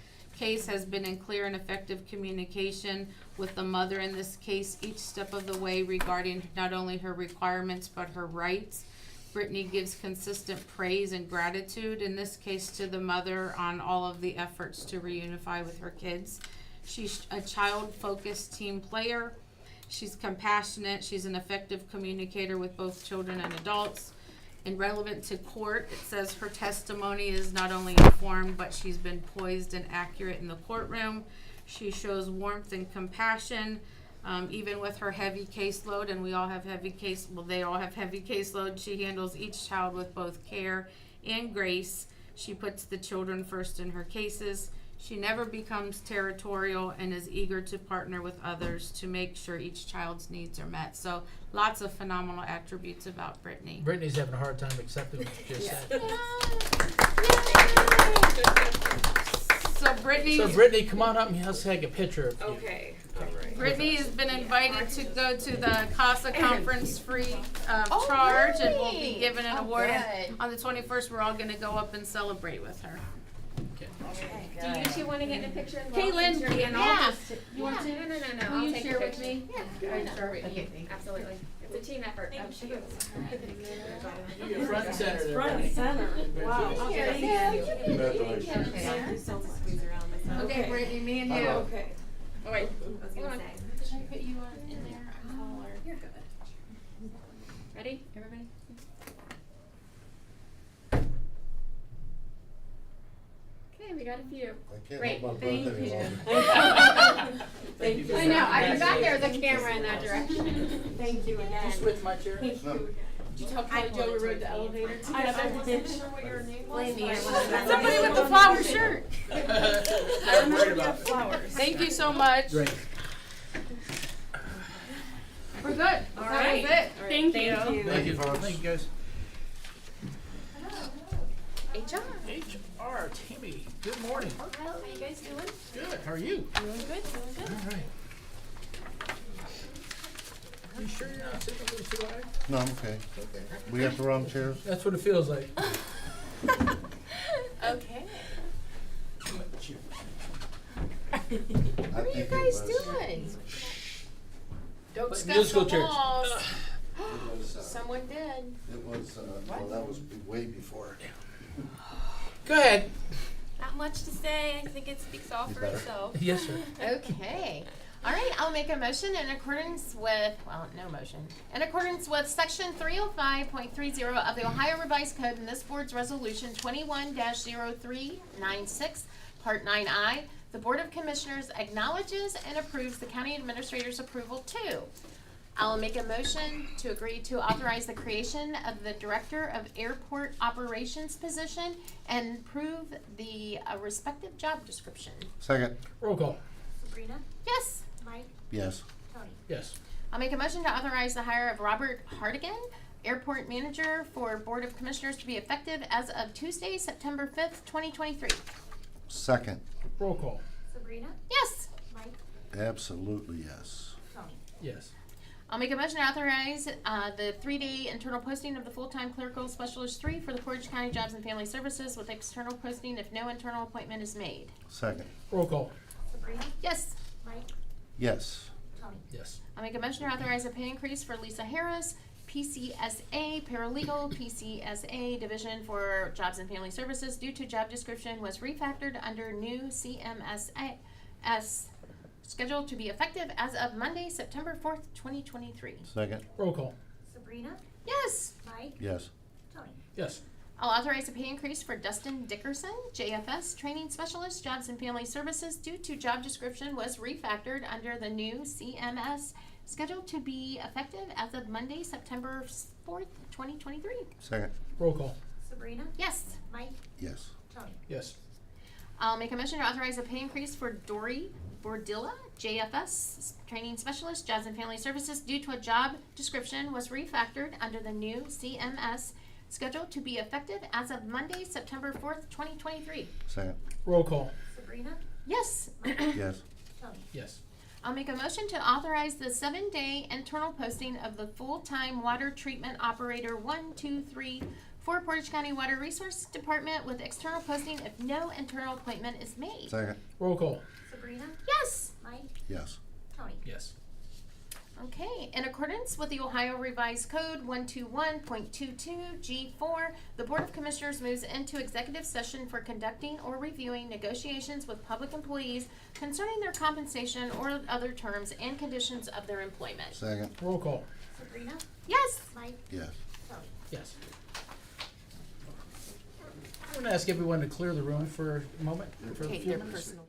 has been in clear and effective communication with the mother in this case each step of the way regarding not only her requirements but her rights. Brittany gives consistent praise and gratitude, in this case to the mother, on all of the efforts to reunify with her kids. She's a child-focused team player. She's compassionate. She's an effective communicator with both children and adults. And relevant to court, it says her testimony is not only informed, but she's been poised and accurate in the courtroom. She shows warmth and compassion, even with her heavy caseload, and they all have heavy caseload. She handles each child with both care and grace. She puts the children first in her cases. She never becomes territorial and is eager to partner with others to make sure each child's needs are met. So lots of phenomenal attributes about Brittany. Brittany's having a hard time accepting what you just said. So Brittany, So Brittany, come on up and let's take a picture of you. Okay, alright. Brittany has been invited to go to the CASA conference free of charge, and will be really? given an Oh, award. And good. on the 21st, we're all going to go up and celebrate with her. Do you two wanna get in a picture as well? Caitlin, Since you're and getting- I'll Yeah. just, You want to? No, Will I'll you take share the with picture. me? Yeah, I'll share with Okay, you. thanks. Absolutely. It's a team effort. You're front and center there, Front and Brittany. center. Wow. Okay. Yeah, you Congratulations. Thank you so much. Squeeze around myself. Okay, Brittany, me and you. Okay. Oh wait, I was Hold gonna on. say. Should I put you on in there? I'm taller. you're good. Ready, everybody? Okay, we got a few. Great, thank you. Thank you. I know, I forgot there was a camera in that direction. Thank you again. Switch my chair. Thank you again. Did you tell Kelly Jo we rode the elevator I together? wasn't sure what your name was. Blame me, I but- wasn't- Somebody with the flower shirt. I remember you have flowers. Thank you so much. Great. We're good. All That right. was it. Thank you. Thank you. Thank you, folks. Thank you, guys. HR. HR, Tammy, good morning. How you guys doing? Good, how are you? Doing good, doing good. All right. You sure you're not sitting a little too high? No, I'm okay. Okay. We got the wrong chairs? That's what it feels like. Okay. What What are you guys doing? Don't But scuff musical the chairs. walls. It was, Someone did. well, that was way before. Go ahead. Not much to say. I think it speaks all You for better. itself. Yes, sir. Okay. All right, I'll make a motion in accordance with, well, no motion. In accordance with section 305.30 of the Ohio Revised Code and this board's resolution 21-0396, part 9I, the Board of Commissioners acknowledges and approves the county administrator's approval too. I'll make a motion to agree to authorize the creation of the Director of Airport Operations position and approve the respective job description. Second, Roll call. Sabrina, Yes. Mike, yes. Tony. Yes. I'll make a motion to authorize the hire of Robert Hardigan, Airport Manager for Board of Commissioners to be effective as of Tuesday, September 5th, 2023. Second, Roll call. Sabrina, Yes. Mike, absolutely yes. Tony. Yes. I'll make a motion to authorize the 3-day internal posting of the full-time clerical specialist 3 for the Portage County Jobs and Family Services with external posting if no internal appointment is made. Second, Roll call. Sabrina, Yes. Mike, yes. Tony. Yes. I'll make a motion to authorize a pay increase for Lisa Harris, PCSA, Paralegal, PCSA, Division for Jobs and Family Services, due to job description was refactored under new CMSS, scheduled to be effective as of Monday, September 4th, 2023. Second, Roll call. Sabrina, Yes. Mike, yes. Tony. Yes. I'll authorize a pay increase for Dustin Dickerson, JFS, Training Specialist, Jobs and Family Services, due to job description was refactored under the new CMS, scheduled to be effective as of Monday, September 4th, 2023. Second, Roll call. Sabrina, Yes. Mike, yes. Tony. Yes. I'll make a motion to authorize a pay increase for Dory Bordilla, JFS, Training Specialist, Jobs and Family Services, due to a job description was refactored under the new CMS, scheduled to be effective as of Monday, September 4th, 2023. Second, Roll call. Sabrina, Yes. yes. Tony. Yes. I'll make a motion to authorize the 7-day internal posting of the full-time water treatment operator 123 for Portage County Water Resource Department with external posting if no internal appointment is made. Second, Roll call. Sabrina, Yes. Mike, yes. Tony. Yes. Okay, in accordance with the Ohio Revised Code 121.22 G4, the Board of Commissioners moves into executive session for conducting or reviewing negotiations with public employees concerning their compensation or other terms and conditions of their employment. Second, Roll call. Sabrina, Yes. Mike, yes. Tony. Yes. I'm going to ask everyone to clear the room for a moment, for a Okay, few their minutes. personal.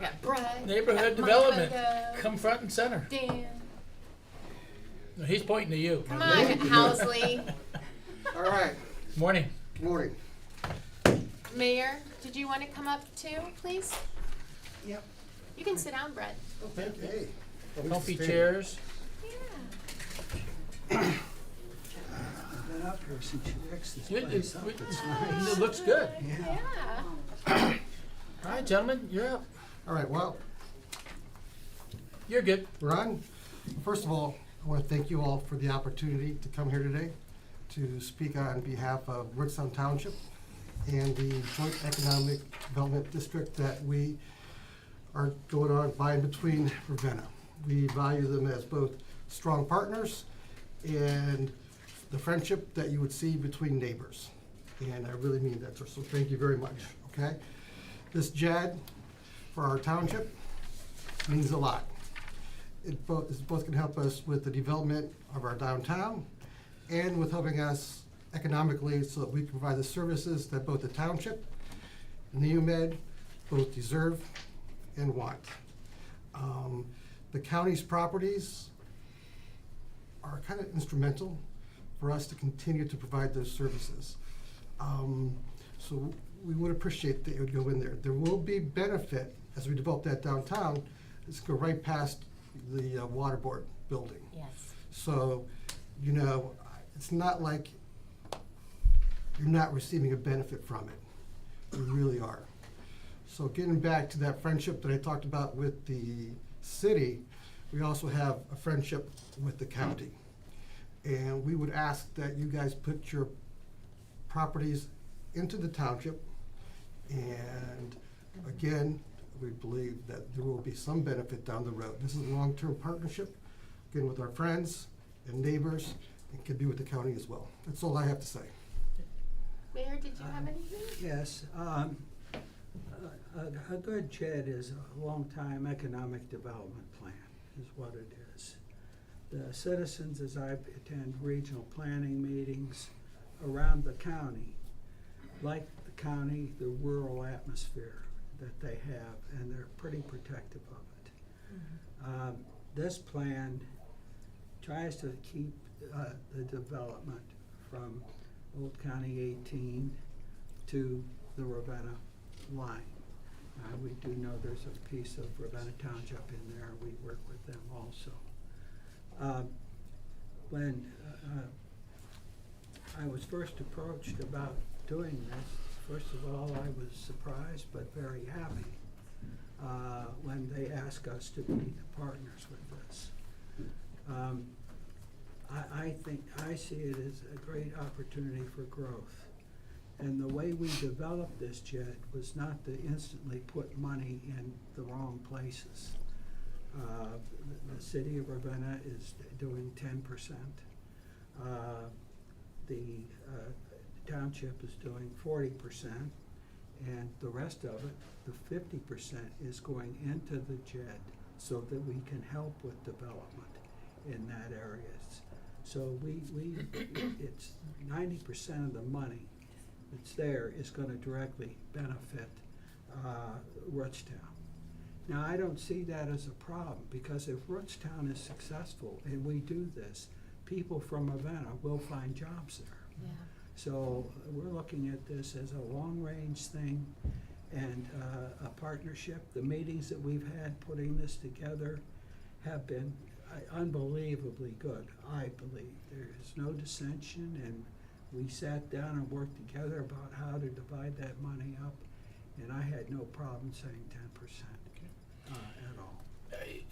got Brett. Neighborhood I got development, Monica, come front and center. Dan. No, he's pointing to you. Come on, Housley. All right, Morning. good morning. Mayor, did you want to come up too, please? Yep. You can sit down, Brett. Okay. Comfy chairs. Yeah. Been up here since you fixed this It, place up. It's nice. it looks good. Yeah. All right, gentlemen, you're up. All right, well, You're good. we're on. First of all, I want to thank you all for the opportunity to come here today to speak on behalf of Rootstown Township and the Joint Economic Development District that we are going on by and between Ravenna. We value them as both strong partners and the friendship that you would see between neighbors. And I really mean that, so thank you very much, okay? This JED for our township means a lot. It's both going to help us with the development of our downtown and with helping us economically so that we can provide the services that both the township and the UMed both deserve and want. The county's properties are kind of instrumental for us to continue to provide those services. So we would appreciate that it would go in there. There will be benefit as we develop that downtown. It's go right past the water board building. Yes. So, you know, it's not like you're not receiving a benefit from it. You really are. So getting back to that friendship that I talked about with the city, we also have a friendship with the county. And we would ask that you guys put your properties into the township. And again, we believe that there will be some benefit down the road. This is a long-term partnership, again, with our friends and neighbors, and could be with the county as well. That's all I have to say. Mayor, did you have anything? Yes, a good JED is a long-time economic development plan, is what it is. The citizens, as I attend regional planning meetings around the county, like the county, the rural atmosphere that they have, and they're pretty protective of it. This plan tries to keep the development from Old County 18 to the Ravenna line. We do know there's a piece of Ravenna Township in there. We work with them also. When I was first approached about doing this, first of all, I was surprised but very happy when they asked us to be the partners with this. I think I see it as a great opportunity for growth. And the way we developed this JED was not to instantly put money in the wrong places. The city of Ravenna is doing 10%. The township is doing 40%, and the rest of it, the 50%, is going into the JED so that we can help with development in that area. So it's 90% of the money that's there is gonna directly benefit Rootstown. Now, I don't see that as a problem, because if Rootstown is successful and we do this, people from Ravenna will find jobs there. Yeah. So we're looking at this as a long-range thing and a partnership. The meetings that we've had putting this together have been unbelievably good, I believe. There is no dissension, and we sat down and worked together about how to divide that money up, and I had no problem saying 10% at all.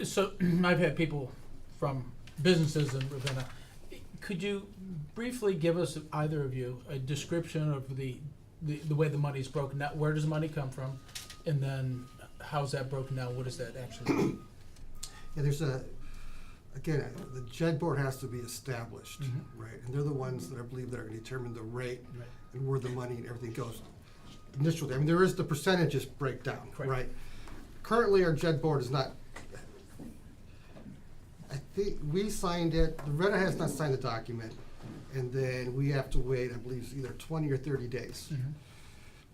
So I've had people from businesses in Ravenna. Could you briefly give us, either of you, a description of the way the money is broken down? Where does the money come from? And then how's that broken down? What does that actually mean? Yeah, there's again, the JED board has to be established, right? And they're the ones that I believe that are gonna determine the rate and where the money and everything goes. Initially, I mean, there is the percentages breakdown, Correct. right? Currently, our JED board is not, I think we signed it, the Ravenna has not signed the document, and then we have to wait, I believe, it's either 20 or 30 days.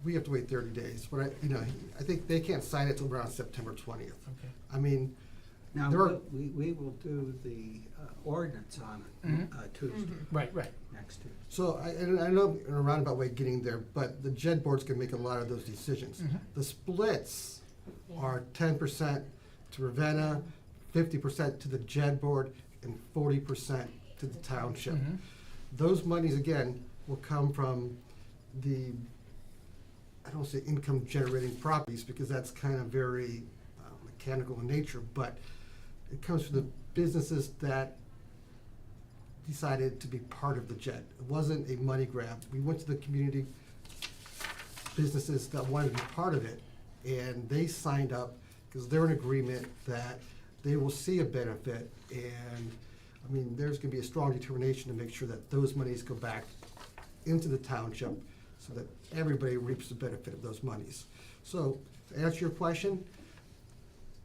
we have to wait 30 days, but I think they can't sign it till around September 20th. Okay. I mean, Now, there are, we will do the ordinance on it Tuesday, Right. next Tuesday. so I know in a roundabout way getting there, but the JED board's gonna make a lot of those decisions. The splits are 10% to Ravenna, 50% to the JED board, and 40% to the township. Those monies, again, will come from the, I don't say income generating properties, because that's kind of very mechanical in nature, but it comes from the businesses that decided to be part of the JED. It wasn't a money grab. We went to the community businesses that wanted to be part of it, and they signed up because they're in agreement that they will see a benefit, and I mean, there's gonna be a strong determination to make sure that those monies go back into the township so that everybody reaps the benefit of those monies. So, to answer your question,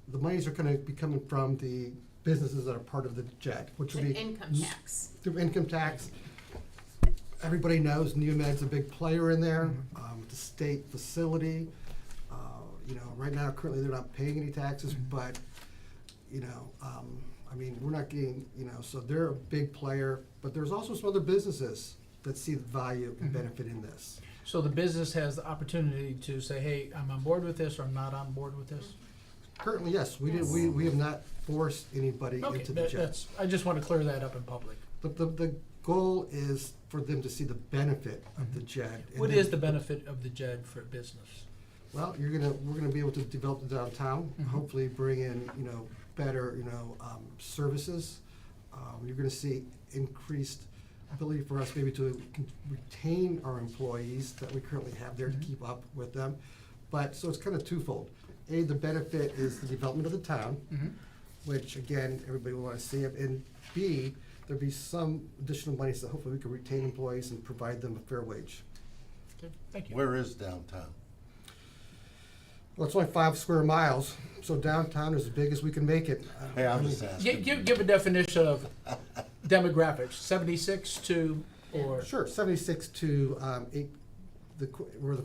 the monies are gonna be coming from the businesses that are part of the JED, which will The be income tax. through income tax. Everybody knows Neomed's a big player in there, the state facility. Right now, currently, they're not paying any taxes, but, I mean, we're not getting, so they're a big player, but there's also some other businesses that see the value and benefit in this. So the business has the opportunity to say, hey, I'm on board with this, or I'm not on board with this? Currently, yes, we have not forced anybody Okay, into the JED. I just want to clear that up in public. But the goal is for them to see the benefit of the JED. and What then- is the benefit of the JED for business? Well, we're gonna be able to develop the downtown, hopefully bring in, better, services. You're gonna see increased ability for us maybe to retain our employees that we currently have there to keep up with them. But, so it's kind of twofold. A, the benefit is the development of the town, which again, everybody will wanna see it. And B, there'll be some additional money so hopefully we can retain employees and provide them a fair wage. Okay, thank you. Where is downtown? Well, it's only 5 square miles, so downtown is as big as we can make it. Hey, I'm just asking. Give a definition of demographics, 76 to, or? Sure, 76 to 8, where the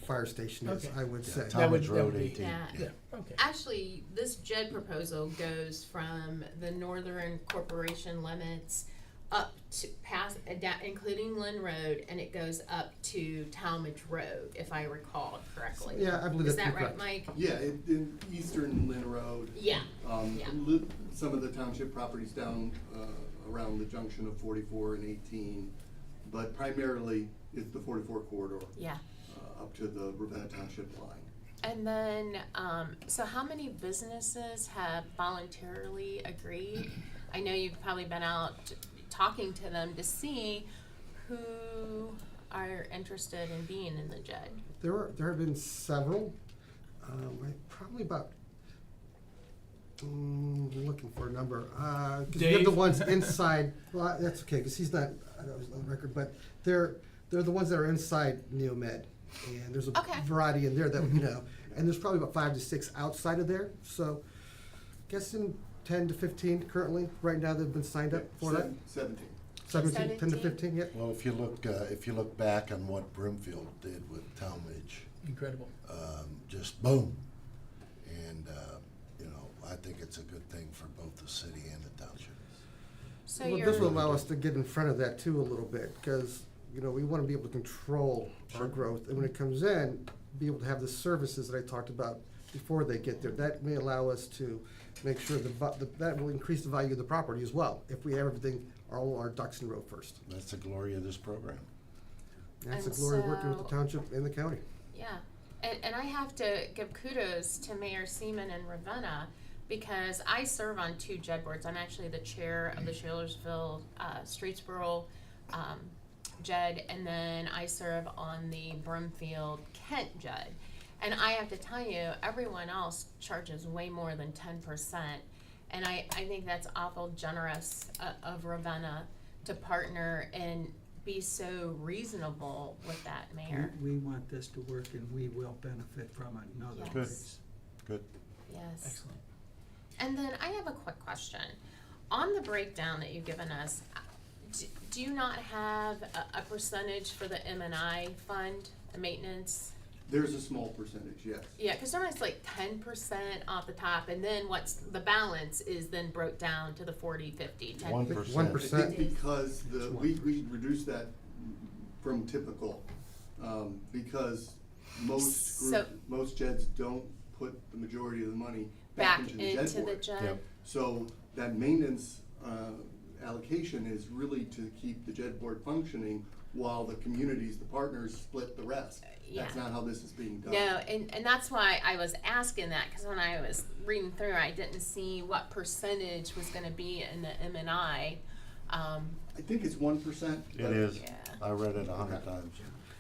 fire station is, Okay. I would say. That would- Talmadge that Road would be- 18. Yeah. Yeah, okay. Actually, this JED proposal goes from the Northern Corporation limits up to past, including Lynn Road, and it goes up to Talmadge Road, if I recall correctly. Yeah, I believe Is that's that right, correct. Mike? Yeah, in eastern Lynn Road. Yeah. Yeah. Some of the township properties down around the junction of 44 and 18, but primarily it's the 44 corridor Yeah. up to the Ravenna Township line. And then, so how many businesses have voluntarily agreed? I know you've probably been out talking to them to see who are interested in being in the JED. There have been several, probably about, looking for a number. 'Cause we have the Dave? ones inside, well, that's okay, because he's not, I know he's on the record, but they're the ones that are inside Neomed. And there's a Okay. variety in there that, and there's probably about 5 to 6 outside of there, so guessing 10 to 15 currently, right now they've been signed up for that. 17. 17, 10 to 17? 15, yep. Well, if you look back on what Broomfield did with Talmadge, Incredible. just boom. And, I think it's a good thing for both the city and the township. So Well, you're. this will allow us to get in front of that too a little bit, because, we want to be able to control our growth. And when it comes in, be able to have the services that I talked about before they get there. That may allow us to make sure that will increase the value of the property as well, if we have everything, all our ducks in a row first. That's the glory of this program. That's the And glory of working with the so- township and the county. Yeah, and I have to give kudos to Mayor Seaman and Ravenna, because I serve on 2 JED boards. I'm actually the chair of the Shalersville, Streetsboro, JED, and then I serve on the Broomfield Kent JED. And I have to tell you, everyone else charges way more than 10%. And I think that's awful generous of Ravenna to partner and be so reasonable with that, Mayor. We want this to work and we will benefit from it in other Yes. Good. ways. Good. Yes. Excellent. And then I have a quick question. On the breakdown that you've given us, do you not have a percentage for the M&I fund, the maintenance? There's a small percentage, yes. Yeah, cause sometimes it's like 10% off the top, and then what's the balance is then broke down to the 40, 50, 10. 1%. 1%. I think because we reduced that from typical, because So- most JEDs don't put the majority of the money Back back into the JED into the board. JED. Yep. So that maintenance, allocation is really to keep the JED board functioning while the communities, the partners, split the rest. That's Yeah. not how this is being done. No, and that's why I was asking that, because when I was reading through, I didn't see what percentage was gonna be in the M&I. I think it's 1%. It is. Yeah. I read it 100 times.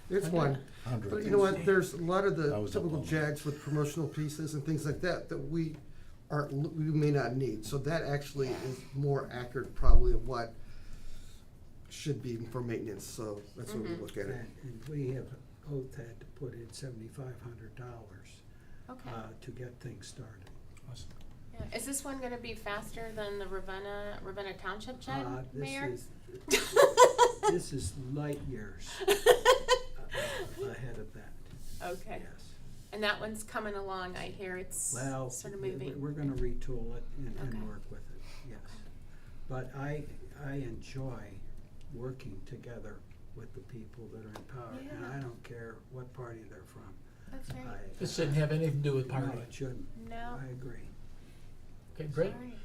It's one. 100. But you know what, there's a lot of the I was up typical all night. JAGs with promotional pieces and things like that that we may not need. So that actually is more accurate probably of what should be for maintenance, so that's what we look at it. And we have both had to put in $7,500 Okay. to get things started. Awesome. Yeah. Is this one gonna be faster than the Ravenna Township JED, Mayor? This is light years ahead of that, Okay. yes. And that one's coming along, I hear it's Well, sort of we- moving. we're gonna retool it and Okay. work with it, yes. But I enjoy working together with the people that are in power, and Yeah. I don't care what party they're from. That's right. This shouldn't have anything to do with No, party. it shouldn't. No. I agree. Okay, great. Alright.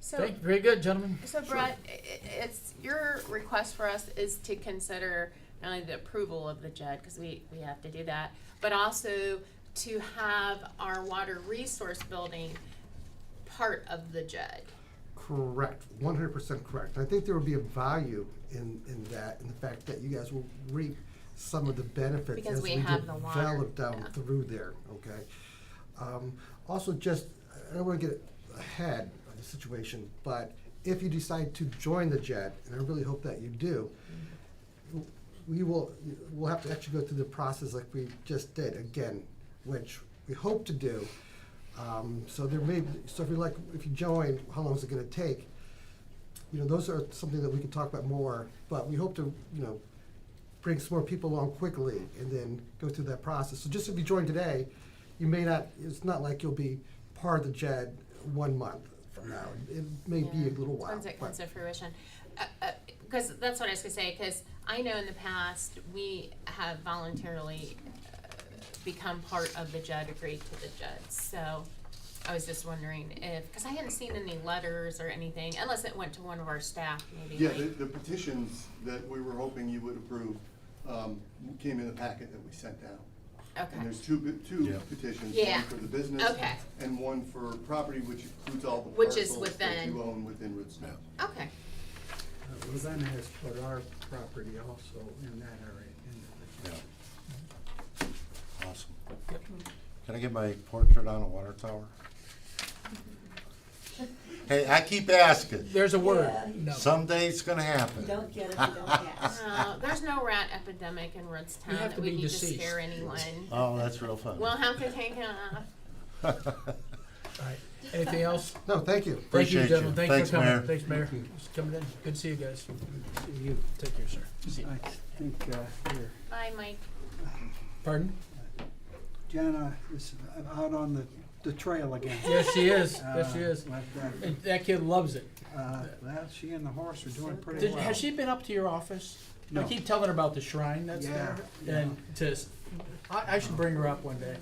So, Thank you. Very good, gentlemen. so Brett, it's, your request for us is to consider not only the approval of the JED, because we have to do that, but also to have our water resource building part of the JED. Correct, 100% correct. I think there will be a value in that, in the fact that you guys will reap some of the benefits Because as we we have the water, develop down yeah. through there, okay? Also, just, I don't wanna get ahead of the situation, but if you decide to join the JED, and I really hope that you do, we'll have to actually go through the process like we just did again, which we hope to do. So if you join, how long is it gonna take? You know, those are something that we can talk about more, but we hope to, bring some more people along quickly and then go through that process. So just if you join today, you may not, it's not like you'll be part of the JED 1 month from now. It may be a little while. Once it but- comes to fruition. Because that's what I was gonna say, because I know in the past, we have voluntarily become part of the JED, agreed to the JED. So I was just wondering if, because I hadn't seen any letters or anything, unless it went to one of our staff, maybe. Yeah, like- the petitions that we were hoping you would approve, came in the packet that we sent out. Okay. And there's two Yeah. petitions, Yeah. one for the business Okay. and one for property, which includes all the Which is parcels that within- you own within Rootstown. Okay. Ravenna has put our property also in that area into the Yeah. Awesome. Can I get my portrait on a water tower? Hey, I keep asking. There's a word. No. Someday it's gonna happen. Don't get it, you don't ask. There's no rat epidemic in Rootstown You have that to we be need deceased. to scare anyone. Oh, that's real fun. We'll have to take it off. All right. Anything else? No, thank you. Thank you, Appreciate you. gentlemen. Thanks Thanks, for coming. Mayor. Thanks, Mayor. Just coming in. Good to see you guys. See you. Take care, sir. See you. I think here, Bye, Mike. Pardon? Jana is out on the trail again. Yes, she is. Yes, she is. Like And that kid loves it. well, she and the horse are doing pretty well. Has she been up to your office? No. I keep telling her about the shrine that's Yeah, there. And I should bring her up one day.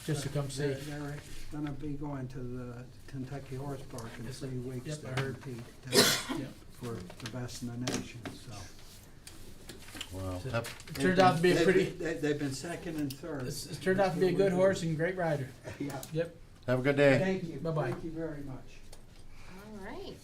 Just to come see. They're gonna be going to the Kentucky Horse Park in 3 weeks. Yep, I to heard. compete, Yep. for the best in the nation, so. Well, It that- turned out to be a pretty, They've been second and third. it's turned out to be a good horse and great rider. Yeah. Yep. have a good day. Thank you. Bye-bye. Thank you very much. All right.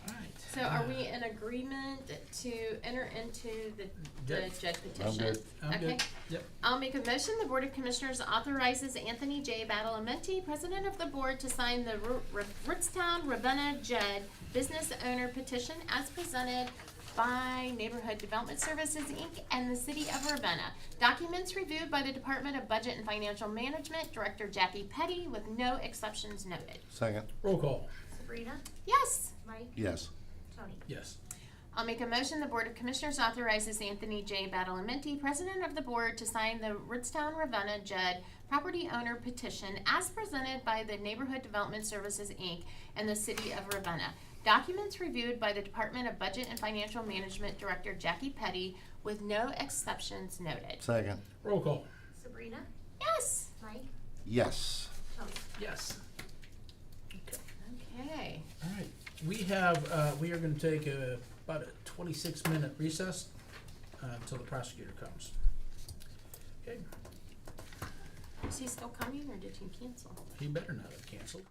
All right. So are we in agreement to enter into the Good. JED petition? I'm good. I'm Okay. good. Yep. I'll make a motion, the Board of Commissioners authorizes Anthony J. Badalamenti, President of the Board, to sign the Rootstown Ravenna JED Business Owner Petition as presented by Neighborhood Development Services, Inc. and the City of Ravenna. Documents reviewed by the Department of Budget and Financial Management, Director Jackie Petty, with no exceptions noted. Second, Roll call. Sabrina, Yes. Mike, yes. Tony. Yes. I'll make a motion the Board of Commissioners authorizes Anthony J. Badalamenti, President of the Board, to sign the Ritztown Ravenna Judd property owner petition as presented by the Neighborhood Development Services, Inc. and the City of Ravenna. Documents reviewed by the Department of Budget and Financial Management Director Jackie Petty with no exceptions noted. Second. Roll call. Sabrina, Yes. Mike, Yes. Tony. Yes. Okay. Okay. All right. We are going to take about a 26-minute recess until the prosecutor comes. Okay. Is he still coming or did he cancel? He better not have canceled.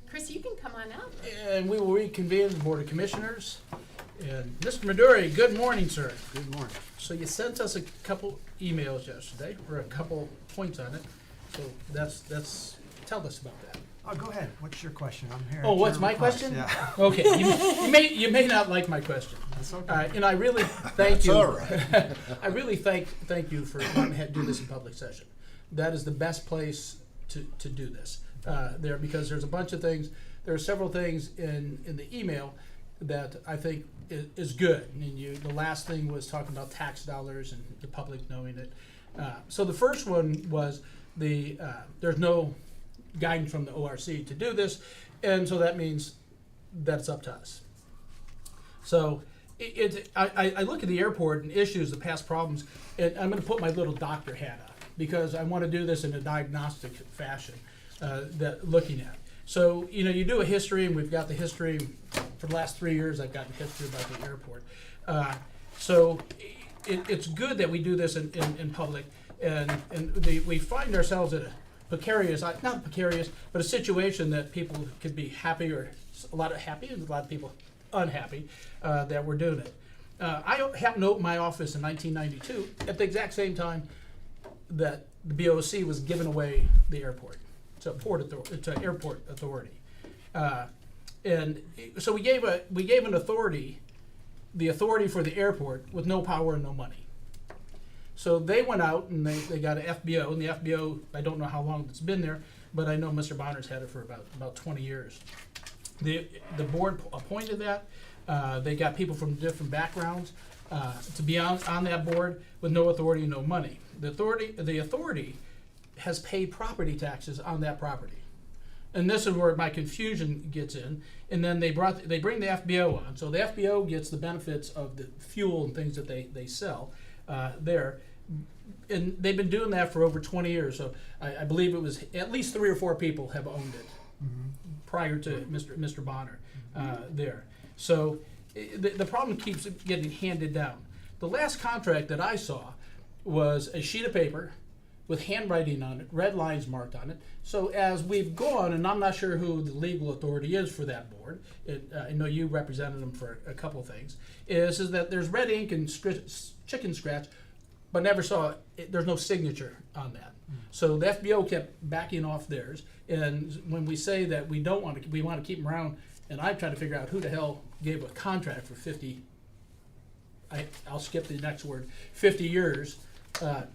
Chris, you can come on up. And we will reconvene the Board of Commissioners. And Mr. Maduri, good morning, sir. Good morning. So you sent us a couple emails yesterday, or a couple points on it. So that's tell us about that. Oh, go ahead. What's your question? I'm here. Oh, at what's your my request. question? Yeah. Okay, you may not like my question. That's okay. And I really thank That's you. all right. I really thank you for wanting to do this in public session. That is the best place to do this there, because there's a bunch of things. There are several things in the email that I think is good. And the last thing was talking about tax dollars and the public knowing it. So the first one was there's no guidance from the ORC to do this, and so that means that it's up to us. So I look at the airport and issues, the past problems, and I'm going to put my little doctor hat on because I want to do this in a diagnostic fashion that looking at. So you do a history, and we've got the history for the last 3 years. I've gotten history about the airport. So it's good that we do this in public, and we find ourselves in a precarious, not precarious, but a situation that people could be happy, or a lot of happy and a lot of people unhappy that we're doing it. I happened to open my office in 1992 at the exact same time that the BOC was giving away the airport to airport authority, and so we gave an authority, the authority for the airport with no power and no money. So they went out and they got an FBO, and the FBO, I don't know how long it's been there, but I know Mr. Bonner's had it for about 20 years. The board appointed that. They got people from different backgrounds to be on that board with no authority and no money. The authority has paid property taxes on that property. And this is where my confusion gets in. And then they bring the FBO on. So the FBO gets the benefits of the fuel and things that they sell there. And they've been doing that for over 20 years. So I believe it was at least 3 or 4 people have owned it prior to Mr. Bonner there. So the problem keeps getting handed down. The last contract that I saw was a sheet of paper with handwriting on it, red lines marked on it. So as we've gone, and I'm not sure who the legal authority is for that board, I know you represented them for a couple of things, is that there's red ink and chicken scratch, but never saw it, there's no signature on that. So the FBO kept backing off theirs, and when we say that we want to keep them around, and I'm trying to figure out who the hell gave a contract for 50, I'll skip the next word, 50 years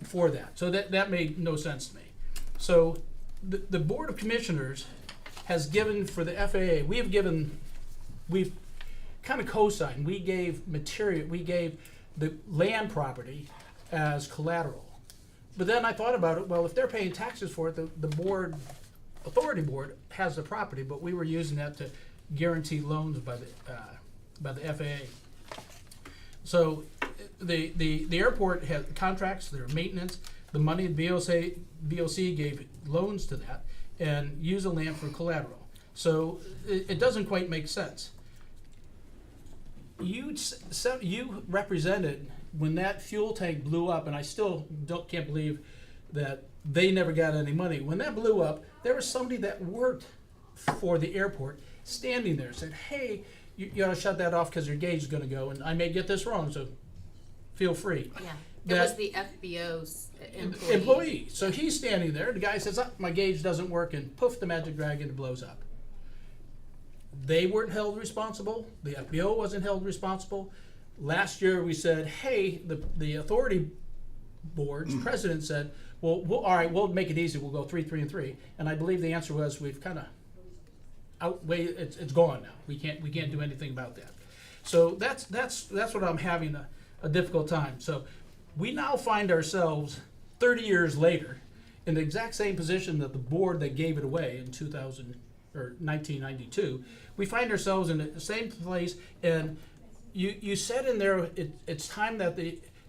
for that. So that made no sense to me. So the Board of Commissioners has given for the FAA, we've kind of co-signed, we gave the land property as collateral. But then I thought about it, well, if they're paying taxes for it, the authority board has the property, but we were using that to guarantee loans by the FAA. So the airport has contracts, their maintenance, the money the BOC gave loans to that, and use the land for collateral. So it doesn't quite make sense. You represented when that fuel tank blew up, and I still can't believe that they never got any money. When that blew up, there was somebody that worked for the airport standing there, said, hey, you ought to shut that off because your gauge is going to go, and I may get this wrong, so feel free. Yeah, it was the FBO's employee. So he's standing there, the guy says, my gauge doesn't work, and poof, the magic dragon blows up. They weren't held responsible. The FBO wasn't held responsible. Last year we said, hey, the authority board's president said, well, all right, we'll make it easy. We'll go 3, 3, and 3. And I believe the answer was we've kind of outweighed. It's gone now. We can't do anything about that. So that's what I'm having a difficult time. So we now find ourselves 30 years later in the exact same position that the board that gave it away in 1992. We find ourselves in the same place, and you said in there it's time that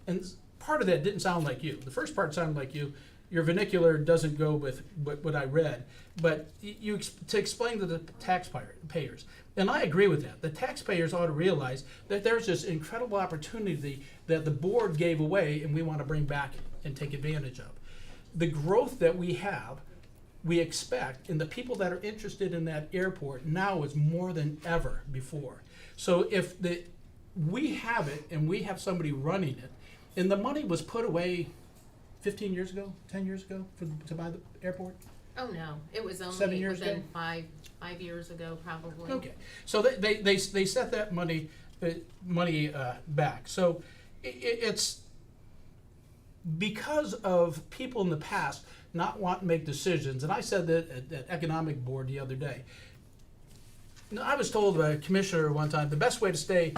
and part of that didn't sound like you. The first part sounded like you. Your vernacular doesn't go with what I read, but to explain to the taxpayers, and I agree with that. The taxpayers ought to realize that there's this incredible opportunity that the board gave away, and we want to bring back and take advantage of. The growth that we have we expect, and the people that are interested in that airport now is more than ever before. So if we have it and we have somebody running it, and the money was put away 15 years ago, 10 years ago to buy the airport? Oh, no, it was 7 only years within ago? five years ago, probably. Okay, so they set that money back. So it's because of people in the past not wanting to make decisions, and I said that at Economic Board the other day. No, I was told by a commissioner one time, the best way to stay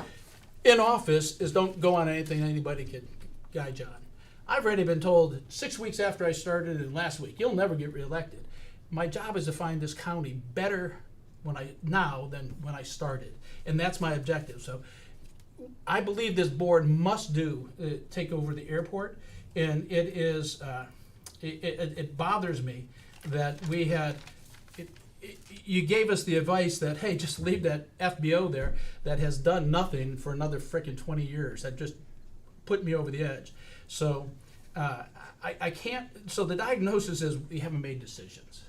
in office is don't go on anything anybody can guide you on. I've already been told 6 weeks after I started and last week, you'll never get reelected. My job is to find this county better now than when I started, and that's my objective. So I believe this board must take over the airport, and it is it bothers me that we had. You gave us the advice that, hey, just leave that FBO there that has done nothing for another frickin' 20 years. That just put me over the edge. So I can't. So the diagnosis is we haven't made decisions.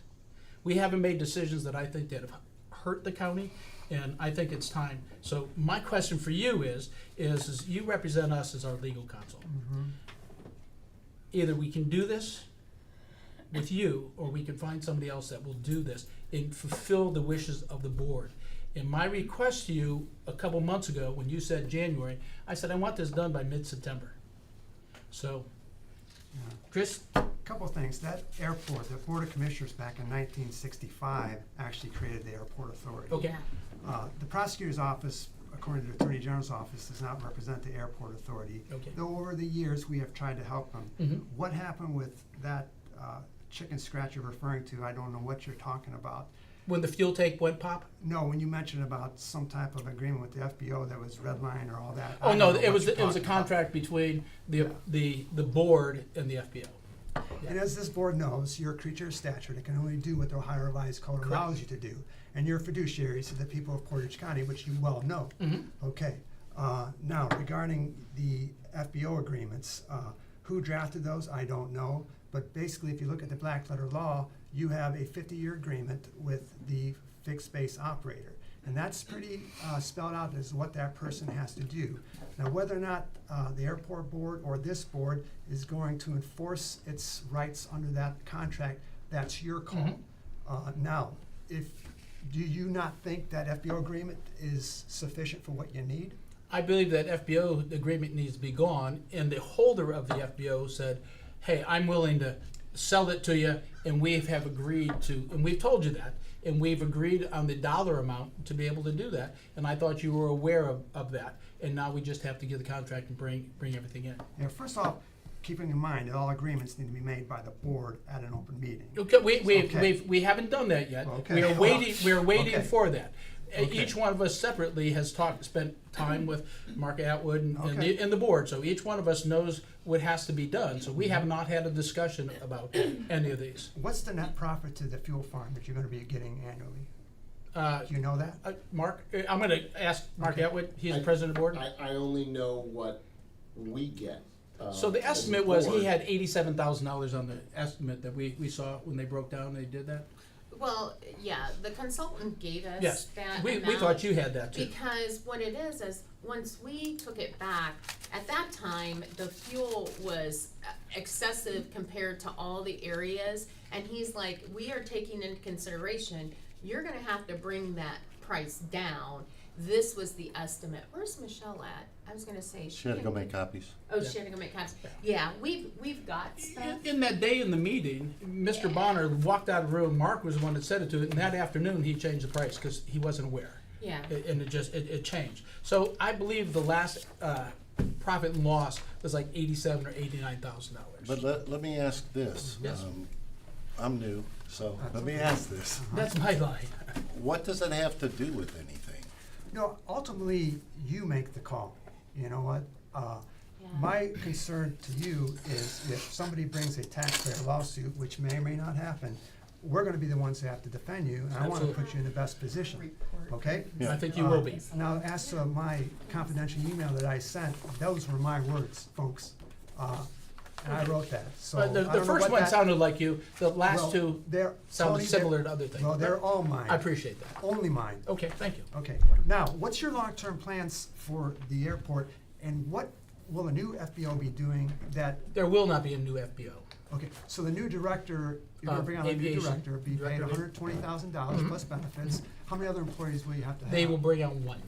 We haven't made decisions that I think that have hurt the county, and I think it's time. So my question for you is you represent us as our legal counsel. Mm-hmm. Either we can do this with you, or we can find somebody else that will do this and fulfill the wishes of the board. And my request to you a couple months ago, when you said January, I said I want this done by mid-September. So, Chris? Couple of things. That airport, the Board of Commissioners back in 1965 actually created the Airport Authority. Okay. The prosecutor's office, according to the Attorney General's office, does not represent the Airport Authority. Okay. Though over the years we have tried to help them. Mm-hmm. What happened with that chicken scratch you're referring to? I don't know what you're talking about. When the fuel tank went pop? No, when you mentioned about some type of agreement with the FBO that was red line or all that. Oh I no, don't know it what was you're a talking about. contract between the board and the FBO. And as this board knows, you're a creature of statute. It can only do what the Ohio Revised Code Correct. allows you to do. And you're a fiduciary to the people of Portage County, which you well know. Mm-hmm. Okay. Now, regarding the FBO agreements, who drafted those, I don't know. But basically, if you look at the black letter law, you have a 50-year agreement with the fixed base operator. And that's pretty spelled out as what that person has to do. Now, whether or not the airport board or this board is going to enforce its rights under that contract, that's your call. Now, do you not think that FBO agreement is sufficient for what you need? I believe that FBO agreement needs to be gone, and the holder of the FBO said, hey, I'm willing to sell it to you, and we have agreed to, and we've told you that, and we've agreed on the dollar amount to be able to do that, and I thought you were aware of that, and now we just have to get the contract and bring everything in. Yeah, first off, keeping in mind that all agreements need to be made by the board at an open meeting. Okay, Okay. we haven't done that yet. Okay. We are waiting Okay. for that. Okay. Each one of us separately has spent time with Mark Atwood and Okay. the board, so each one of us knows what has to be done. So we have not had a discussion about any of these. What's the net profit to the fuel farm that you're gonna be getting annually? Do you know that? Mark, I'm going to ask Mark Okay. Atwood. He's the president of the board. I only know what we get. So the as a estimate was he board. had $87,000 on the estimate that we saw when they broke down. They did that. Well, yeah, the consultant gave us Yes, that we amount thought you had that too. because what it is once we took it back, at that time, the fuel was excessive compared to all the areas, and he's like, we are taking into consideration, you're gonna have to bring that price down. This was the estimate. Where's Michelle at? I was gonna say She had to go make copies. Oh, she had to go make copies. Yeah, we've got stuff. In that day in the meeting, Mr. Bonner walked out of the room. Mark was the one that said it to it, and that afternoon he changed the price because he wasn't aware. Yeah. And it changed. So I believe the last profit and loss was like $87,000 or $89,000. But let me ask this. Yes. I'm new, so let me ask this. That's my line. What does it have to do with anything? No, ultimately, you make the call. You know what? My concern to you is if somebody brings a taxpayer lawsuit, which may or may not happen, we're gonna be the ones that have to defend you, and I wanna Absolutely. put you in the best position, okay? I think you will be. Now, as to my confidential email that I sent, those were my words, folks. and I wrote that, so. But I the don't know first what one that- sounded like you, the last well, two they're- sounded Tony, similar to other things. Well, they're all mine. I appreciate that. Only mine. Okay, thank you. Okay, now, what's your long-term plans for the airport, and what will the new FBO be doing that, There will not be a new FBO. okay, so the new director, you're gonna bring on a new Aviation director, be paid director. $120,000 plus benefits. How many other employees will you have to have? They will bring on one.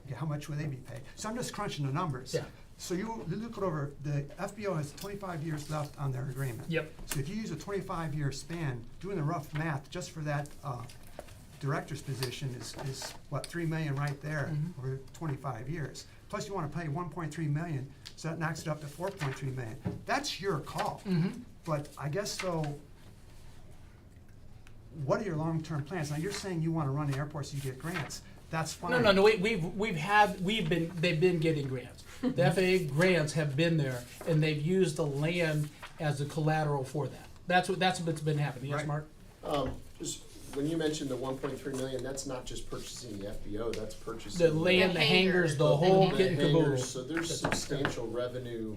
Okay, how much will they be paid? So I'm just crunching the numbers. Yeah. So you look it over, the FBO has 25 years left on their agreement. Yep. So if you use a 25-year span, doing the rough math, just for that director's position is what, 3 million right there over 25 years. Plus you wanna pay 1.3 million, so that knocks it up to 4.3 million. That's your call. But I guess so, what are your long-term plans? Now, you're saying you wanna run the airport so you get grants. That's fine. No, they've been getting grants. The FAA grants have been there, and they've used the land as the collateral for that. That's what's been happening. Yes, Right. Mark? Just, when you mentioned the 1.3 million, that's not just purchasing the FBO, that's purchasing. The land, the hangars, the whole the kit and hangars. caboodle. So there's substantial revenue.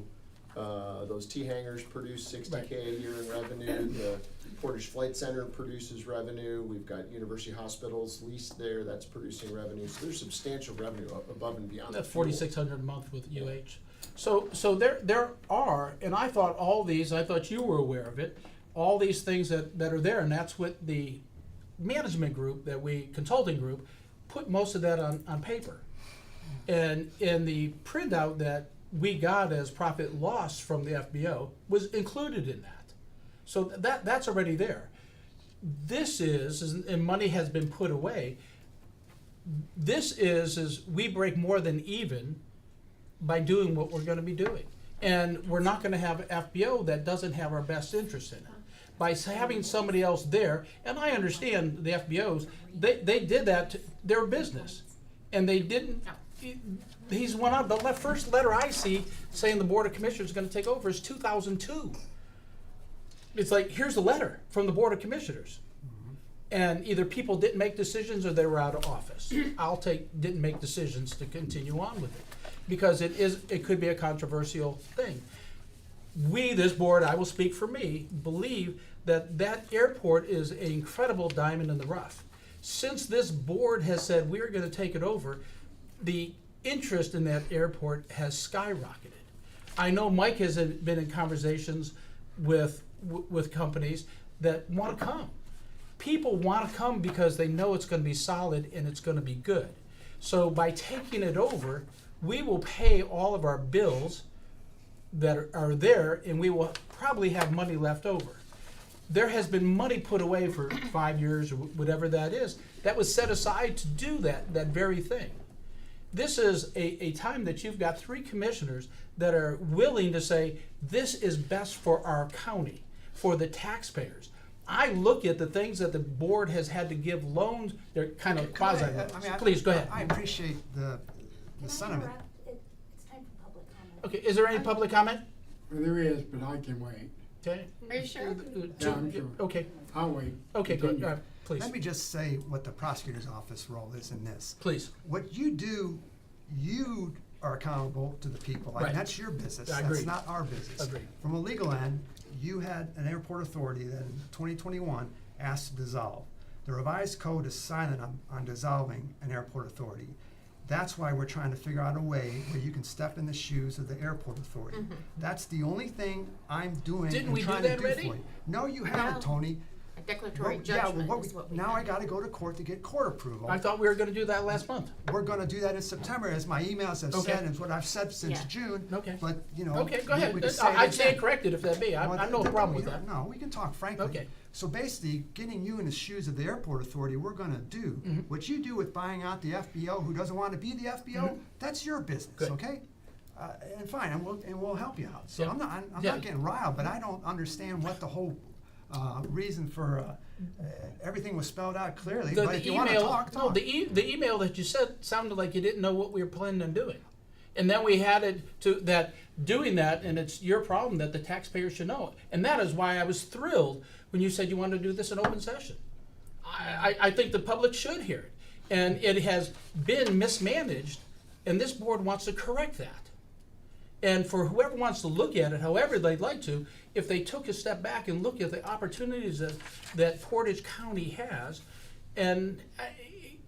Those T hangars produce 60K a year in revenue. The Portage Flight Center produces revenue. We've got university hospitals leased there, that's producing revenue. So there's substantial revenue above and beyond the That's fuel. 4,600 a month with UH. So there are, and I thought all these, I thought you were aware of it, all these things that are there, and that's what the management group, consulting group, put most of that on paper. And in the printout that we got as profit loss from the FBO was included in that. So that's already there. This is, and money has been put away, this is we break more than even by doing what we're gonna be doing. And we're not gonna have an FBO that doesn't have our best interest in it. By having somebody else there, and I understand the FBOs, they did that to their business. And they didn't, he's went on, the first letter I see saying the Board of Commissioners is gonna take over is 2002. It's like, here's the letter from the Board of Commissioners. And either people didn't make decisions or they were out of office. I'll take didn't make decisions to continue on with it. Because it could be a controversial thing. We, this board, I will speak for me, believe that airport is an incredible diamond in the rough. Since this board has said we're gonna take it over, the interest in that airport has skyrocketed. I know Mike has been in conversations with companies that wanna come. People wanna come because they know it's gonna be solid and it's gonna be good. So by taking it over, we will pay all of our bills that are there, and we will probably have money left over. There has been money put away for 5 years or whatever that is, that was set aside to do that very thing. This is a time that you've got 3 commissioners that are willing to say, this is best for our county, for the taxpayers. I look at the things that the board has had to give loans, they're kind of quasi loans. Please, go ahead. I appreciate the sentiment. It's time for public comment. Okay, is there any public comment? Well, there is, but I can wait. Okay. Are you sure? Yeah, I'm sure. Okay, I'll wait. okay, good, Continue. all right, please, Let me just say what the prosecutor's office role is in this. please. What you do, you are accountable to the people. Right. And that's your business. I That's agree. not our business. Agreed. From a legal end, you had an airport authority that in 2021 asked to dissolve. The revised code is silent on dissolving an airport authority. That's why we're trying to figure out a way where you can step in the shoes of the airport authority. That's the only thing I'm doing Didn't and we do trying to that do already? for you. No, you haven't, No. Tony. A declaratory Well, yeah, well, judgment is what we now I had. gotta go to court to get court approval. I thought we were gonna do that last month. We're gonna do that in September, as my emails have Okay. said, and it's what I've said since Yeah. June. Okay. But, you know. Okay, go we- ahead, we could say it I'd stand again. corrected if that be, I Well, have no problem with we that. don't- No, we can talk frankly. Okay. So basically, getting you in the shoes of the airport authority, we're gonna do. Mhm. What you do with buying out the FBO, who doesn't wanna be the FBO, Mhm. that's your business, Good. okay? And fine, and we'll help you out. So Yeah. I'm Yeah. not getting riled, but I don't understand what the whole, reason for, everything was spelled out clearly, The but if you wanna email, talk, no, talk. the email that you said sounded like you didn't know what we were planning on doing. And then we had it to that, doing that, and it's your problem that the taxpayers should know it. And that is why I was thrilled when you said you wanted to do this in open session. I think the public should hear it. And it has been mismanaged, and this board wants to correct that. And for whoever wants to look at it, however they'd like to, if they took a step back and look at the opportunities that Portage County has, and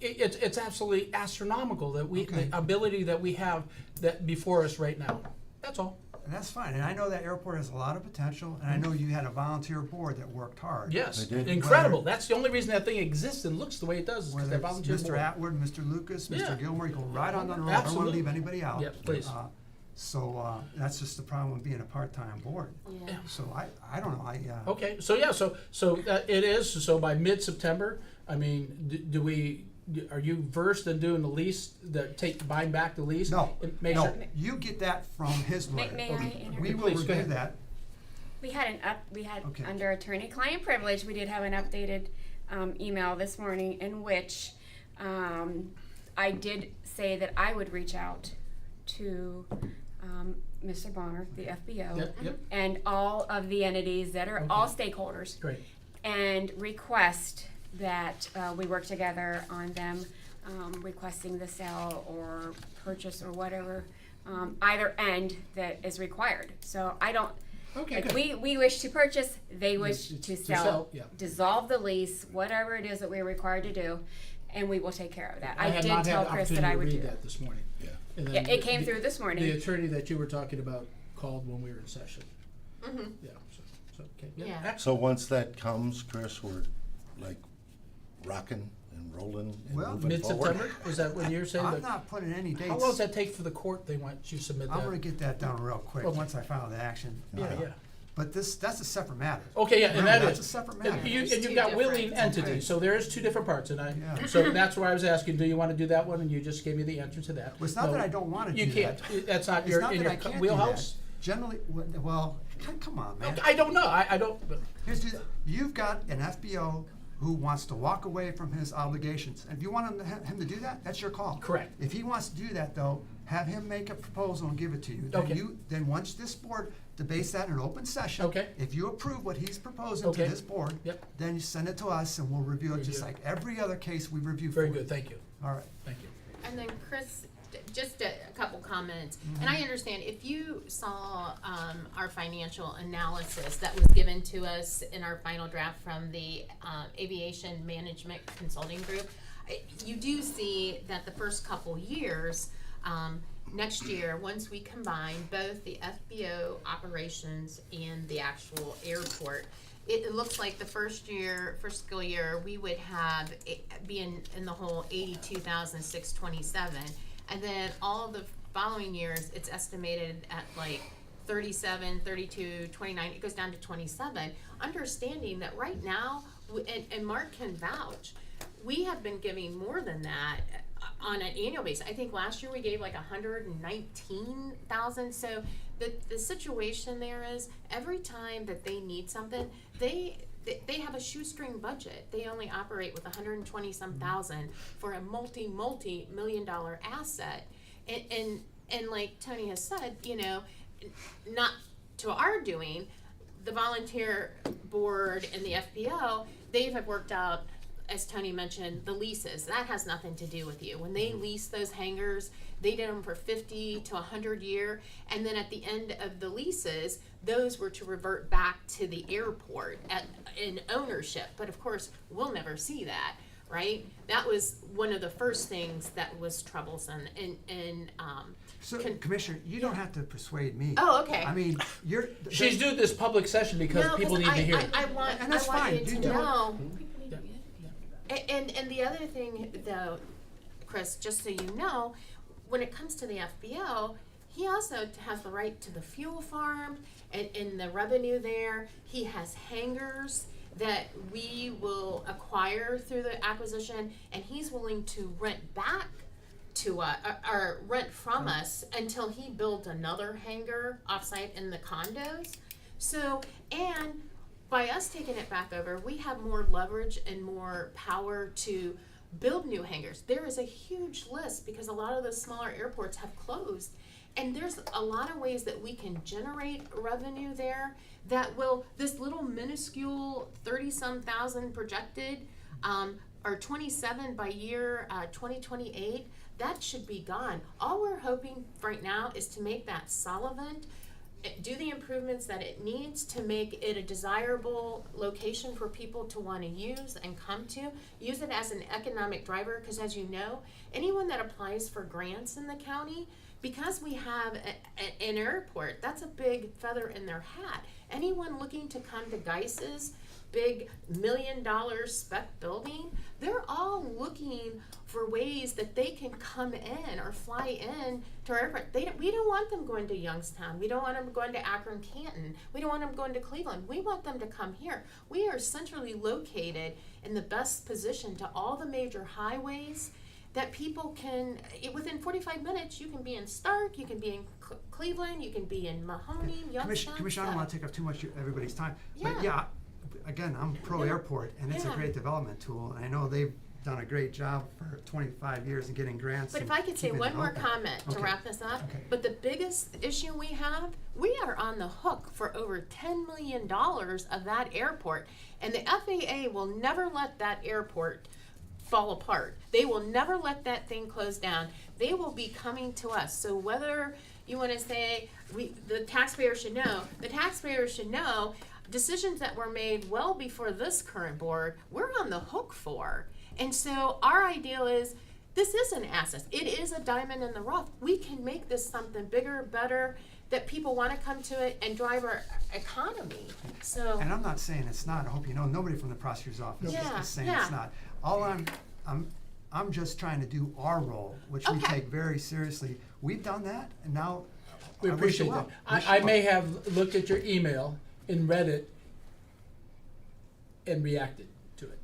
it's absolutely astronomical that Okay. the ability that we have that before us right now. That's all. And that's fine, and I know that airport has a lot of potential, and I know you had a volunteer board that worked hard. Yes, They did. incredible. That's the only reason that thing exists and looks the way it does is because Whether that it's volunteer Mr. board. Atwood, Mr. Lucas, Yeah. Mr. Gilmore, you go right on down the road, I don't wanna Absolutely. leave anybody out. Yeah, please. So that's just the problem with being a part-time board. Yeah. So I don't know, Okay, so yeah, so it is, so by mid-September, I mean, are you versed in doing the lease, buying back the lease? no, And make no, sure- you get that from his lawyer. May I interrupt? We will Please, go review ahead. that. We had Okay. under attorney-client privilege, we did have an updated email this morning in which I did say that I would reach out to Mr. Bonner, the FBO, Yep. and all of the entities that are all stakeholders, Great. and request that we work together on them requesting the sale or purchase or whatever, either end that is required. So I don't, Okay, like, good. we wish to purchase, they wish It's to to sell, sell, yeah. dissolve the lease, whatever it is that we're required to do, and we will take care of that. I had did not had tell the Chris that I would opportunity do to read that. that this morning. Yeah. And then Yeah, it came the- through this morning. The attorney that you were talking about called when we were in session. Mm-hmm. Yeah, so okay, yeah, Yeah. excellent. So once that comes, Chris, we're like rocking and rolling and Well, moving forward. Mid-September, is that what you're saying? I'm that- not putting any dates. How long does that take for the court, they want you to submit that? I'm gonna get that done real quick, Okay. once I file the action. Yeah. But that's a separate matter. Okay, yeah, and Remember, that that's is. a separate And matter. you've Two got different- willing entities, so there is two different parts, and Yeah. so that's why I was asking, do you wanna do that one, and you just gave me the answer to that. Well, it's not No, that I don't wanna do You that. can't, that's not It's your, not in that I your can't do wheelhouse? that. Generally, well, come on, man. I don't know, I don't, but, You've got an FBO who wants to walk away from his obligations. And if you want him to do that, that's your call. Correct. If he wants to do that, though, have him make a proposal and give it to you. Okay. Then once this board debates that in an open session. Okay. If you approve what he's proposing to Okay. this board. Yep. Then you send it to us and we'll review it just Review. like every other case we review for very you. good, thank you, All right. thank you. And then Chris, just a couple comments. And I understand, if you saw our financial analysis that was given to us in our final draft from the Aviation Management Consulting Group, you do see that the first couple years, next year, once we combine both the FBO operations and the actual airport, it looks like the first fiscal year, we would have, be in the whole 82,627. And then all the following years, it's estimated at like 37, 32, 29, it goes down to 27. Understanding that right now, and Mark can vouch, we have been giving more than that on an annual basis. I think last year we gave like 119,000. So the situation there is, every time that they need something, they have a shoestring budget. They only operate with 120 some thousand for a multi-million-dollar asset. And like Tony has said, you know, not to our doing, the volunteer board and the FBO, they have worked out, as Tony mentioned, the leases. That has nothing to do with you. When they lease those hangars, they did them for 50 to 100 year, and then at the end of the leases, those were to revert back to the airport in ownership. But of course, we'll never see that, right? That was one of the first things that was troublesome. So, Commissioner, you don't have to persuade me. Oh, okay. I mean, She's doing this public session because No, people need to hear it. I want, And that's I want fine. you You to do it. know. And the other thing, though, Chris, just so you know, when it comes to the FBO, he also has the right to the fuel farm and the revenue there. He has hangars that we will acquire through the acquisition, and he's willing to rent back to or rent from us until he builds another hangar offsite in the condos. So, and by us taking it back over, we have more leverage and more power to build new hangars. There is a huge list because a lot of the smaller airports have closed. And there's a lot of ways that we can generate revenue there that will, this little minuscule 30-some thousand projected, or 27 by year 2028, that should be gone. All we're hoping right now is to make that Sullivan do the improvements that it needs to make it a desirable location for people to want to use and come to. Use it as an economic driver, because as you know, anyone that applies for grants in the county, because we have an airport, that's a big feather in their hat. Anyone looking to come to Geis's big $1 million spec building, they're all looking for ways that they can come in or fly in to our airport. We don't want them going to Youngstown. We don't want them going to Akron, Canton. We don't want them going to Cleveland. We want them to come here. We are centrally located in the best position to all the major highways that people can, within 45 minutes, you can be in Stark, you can be in Cleveland, you can be in Mahoning, Youngstown. Commissioner, I don't want to take up too much of everybody's time, Yeah. but yeah, again, I'm pro-airport, and it's a Yeah. great development tool, and I know they've done a great job for 25 years in getting grants. But and if I could say keeping one it more open. comment to Okay. wrap this up, Okay. but the biggest issue we have, we are on the hook for over $10 million of that airport, and the FAA will never let that airport fall apart. They will never let that thing close down. They will be coming to us. So whether you want to say the taxpayer should know, the taxpayer should know decisions that were made well before this current board, we're on the hook for. And so our ideal is, this is an asset. It is a diamond in the rough. We can make this something bigger, better, that people want to come to it and drive our economy. So, And I'm not saying it's not, I hope you know, nobody from the prosecutor's office Yeah, is saying yeah. it's not. All I'm just trying to do our role, which we Okay. take very seriously. We've done that, and now We I wish appreciate you well. that. I may have looked at your email and read it and reacted to it.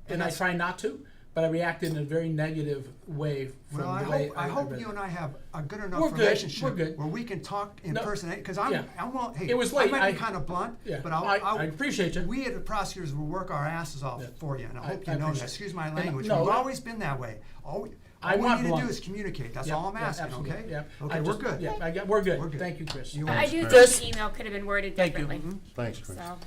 And I that's- try not to, but I reacted in a very negative way from Well, the way I hope read you it. and I have a good enough We're good, relationship we're good. where we can talk in No, person, because yeah. hey, It was I late, might I- be kind of blunt, Yeah, but I appreciate you. We at the prosecutors will work our asses off Yeah. for you, and I hope I you know appreciate that. it. Excuse my And, language. no, We've I- always been that way. All I we want need to do blunt. is communicate. That's Yeah, all I'm yeah, asking, absolutely, okay? yeah. Okay, I we're just- good. Yeah, we're good. We're good. Thank you, Chris. You I are. do Chris? think the email could have been worded Thank you. differently. Thanks, Chris. So,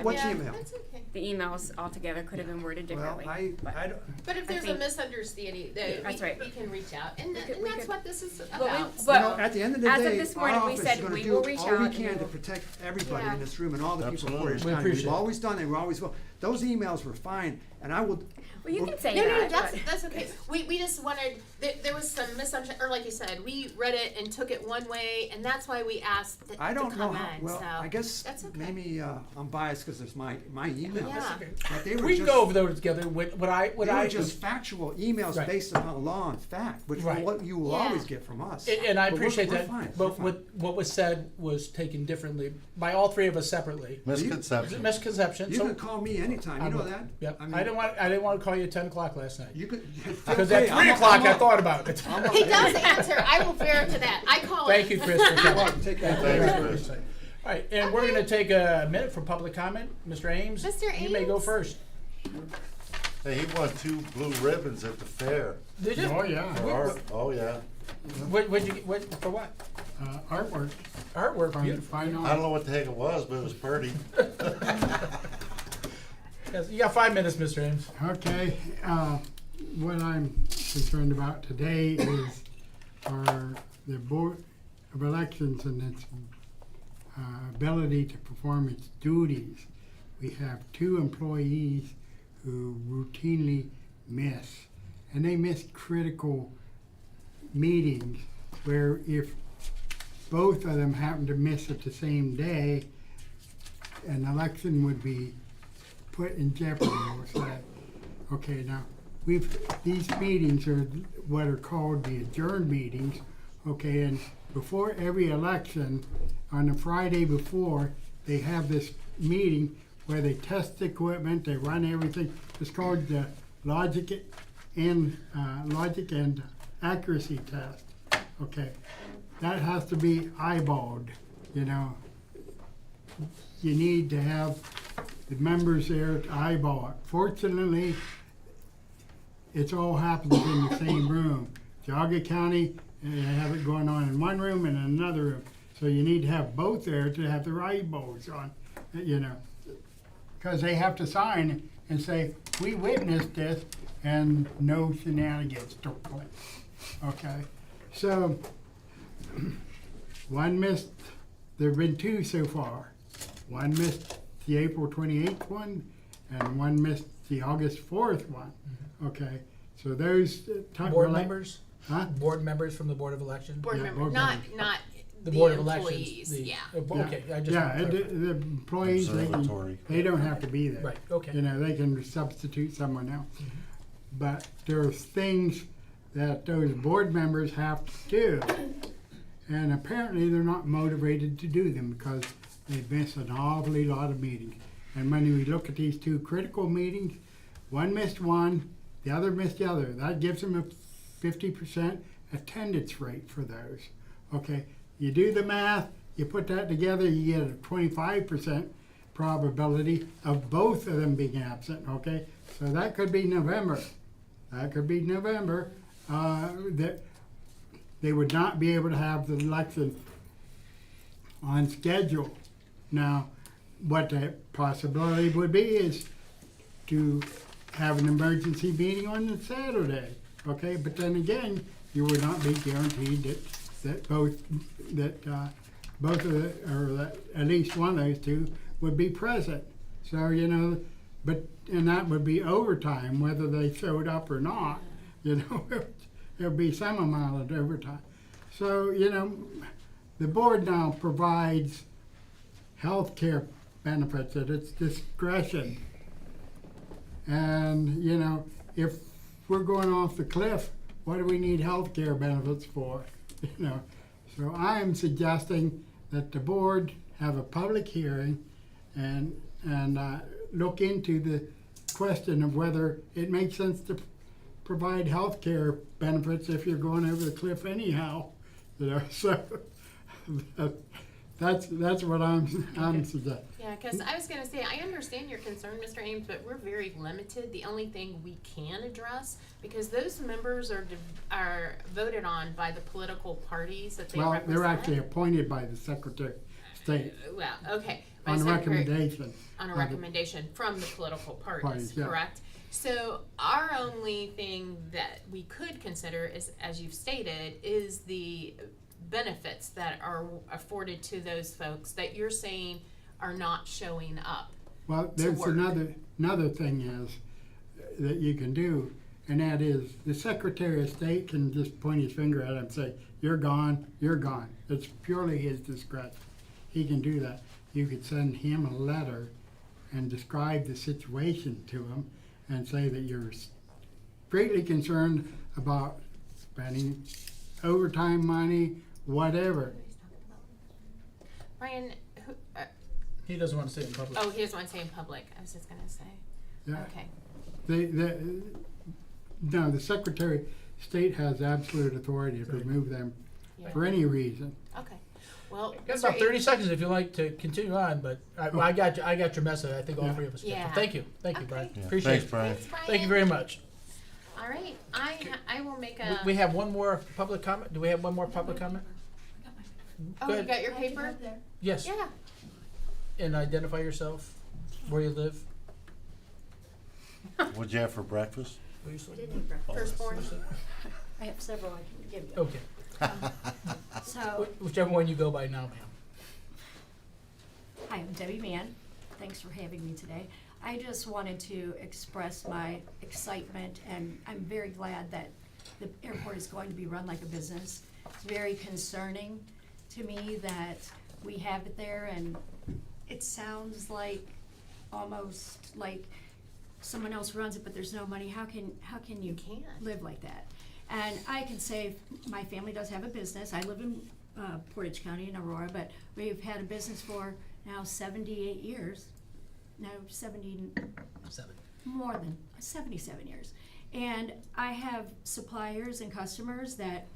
What's yeah, email? that's okay. the emails altogether could have been worded Well, differently. but- I don't, But if there's a think- misunderstanding, That's right. we can reach out, and, We could- and we that's could- what this is But about. we- but- you know, at the end of the as of day, this our morning, we office is said gonna we do will reach all out we and can we to will- protect everybody Yeah. in this room and all the people of Absolutely. Portage We County. appreciate We've it. always done it, we always will. Those emails were fine, and I will, Well, you can say No, that. but- that's okay. We just wanted, there was some misassumption, or like you said, we read it and took it one way, and that's why we asked to I don't know come how, in, well, so. I guess That's okay. maybe, I'm biased because it's my email. Yeah. But they were We can just, go over those together. What I they were just factual emails Right. based upon law and fact, which is Right. what you will Yeah. always get from us. and I But we're- appreciate we're that. fine, But we're fine. what was said was taken differently by all three of us separately. Misconception. Misconception. You So can call me anytime, you know that? Yep. I mean, I didn't want to call you at 10 o'clock last night. You could. Because at 3 o'clock I thought about it. He does answer, I will bear to that, I call it. Thank you, Chris, for coming. Take care. Thanks, Chris. All right, and we're gonna take a minute for public comment. Mr. Ames? Mr. You may go Ames? first. Hey, he won 2 blue ribbons at the fair. Did you? Oh, yeah. For art. Oh, yeah. What'd you get, for what? Artwork. Artwork, Fine, beautiful. fine I art. don't know what the heck it was, but it was pretty. Yes, you got 5 minutes, Mr. Ames. Okay, what I'm concerned about today is the Board of Elections and its ability to perform its duties. We have 2 employees who routinely miss, and they miss critical meetings where if both of them happen to miss at the same day, an election would be put in jeopardy or that. Okay, now, these meetings are what are called the adjourned meetings, okay, and before every election, on the Friday before, they have this meeting where they test the equipment, they run everything. It's called the logic and accuracy test, okay. That has to be eyeballed, you know. You need to have the members there to eyeball it. Fortunately, it's all happens in the same room. Geauga County, they have it going on in one room and another room. So you need to have both there to have their eyeballs on, you know. Because they have to sign and say, we witnessed this and no shenanigans took place. Okay, so one missed, there've been two so far. One missed the April 28th one, and one missed the August 4th one. Okay, so those Board members? Huh? Board members from the Board of Elections? Board Yeah, member, board not, members. not The the Board of employees, Elections? yeah. Okay, I just. Yeah, the employees, Observatory. they don't have to be there. Right, okay. You know, they can substitute someone else. But there's things that those board members have to do, and apparently they're not motivated to do them because they miss an awfully lot of meetings. And when we look at these two critical meetings, one missed one, the other missed the other. That gives them a 50% attendance rate for those. Okay, you do the math, you put that together, you get a 25% probability of both of them being absent, okay? So that could be November. That could be November. That they would not be able to have the election on schedule. Now, what the possibility would be is to have an emergency meeting on the Saturday, okay? But then again, you would not be guaranteed that both of the, or that at least one of those two would be present. So, you know, and that would be overtime, whether they showed up or not, you know, there'll be some amount of overtime. So, you know, the board now provides health care benefits at its discretion. And, you know, if we're going off the cliff, what do we need health care benefits for? You know, so I'm suggesting that the board have a public hearing and look into the question of whether it makes sense to provide health care benefits if you're going over the cliff anyhow. You know, so that's what I'm suggesting. Yeah, because I was gonna say, I understand your concern, Mr. Ames, but we're very limited. The only thing we can address, because those members are voted on by the political parties that they Well, represent. they're actually appointed by the Secretary of State Well, okay. by on Secretary- recommendation. On a of the- recommendation from the political parties, Parties, yeah. correct? So our only thing that we could consider is, as you've stated, is the benefits that are afforded to those folks that you're saying are not showing up. Well, there's work. another thing is that you can do, and that is the Secretary of State can just point his finger at him and say, "You're gone, you're gone." It's purely his discretion. He can do that. You could send him a letter and describe the situation to him and say that you're greatly concerned about spending overtime money, whatever. Brian, who, He doesn't want to say it in public. oh, he doesn't want to say in public. I was just gonna say. Yeah. Okay. No, the Secretary of State has absolute authority to remove them Yeah. for any reason. Okay. Well, Got Mr. about 30 Ames- seconds if you'd like to continue on, but I got your message. I think all Yeah. three of us got Yeah. you. Thank you, Okay. Brian. Yeah. Appreciate Thanks, it. Brian. Thanks, Brian. Thank you very much. All right, I will make a. We have one more public comment. Do we have one more public comment? Oh, Go you ahead. got your paper? Yes. Yeah. And identify yourself, where you live. What'd you have for breakfast? Where you live. Firstborn. I have several I can give you. Okay. So, Whichever one you go by now, ma'am. hi, I'm Debbie Mann. Thanks for having me today. I just wanted to express my excitement, and I'm very glad that the airport is going to be run like a business. It's very concerning to me that we have it there, and it sounds like, almost like someone else runs it, but there's no money. How can you Can't. live like that? And I can say, my family does have a business. I live in Portage County in Aurora, but we've had a business for now 78 years. No, 7. more than 77 years. And I have suppliers and customers that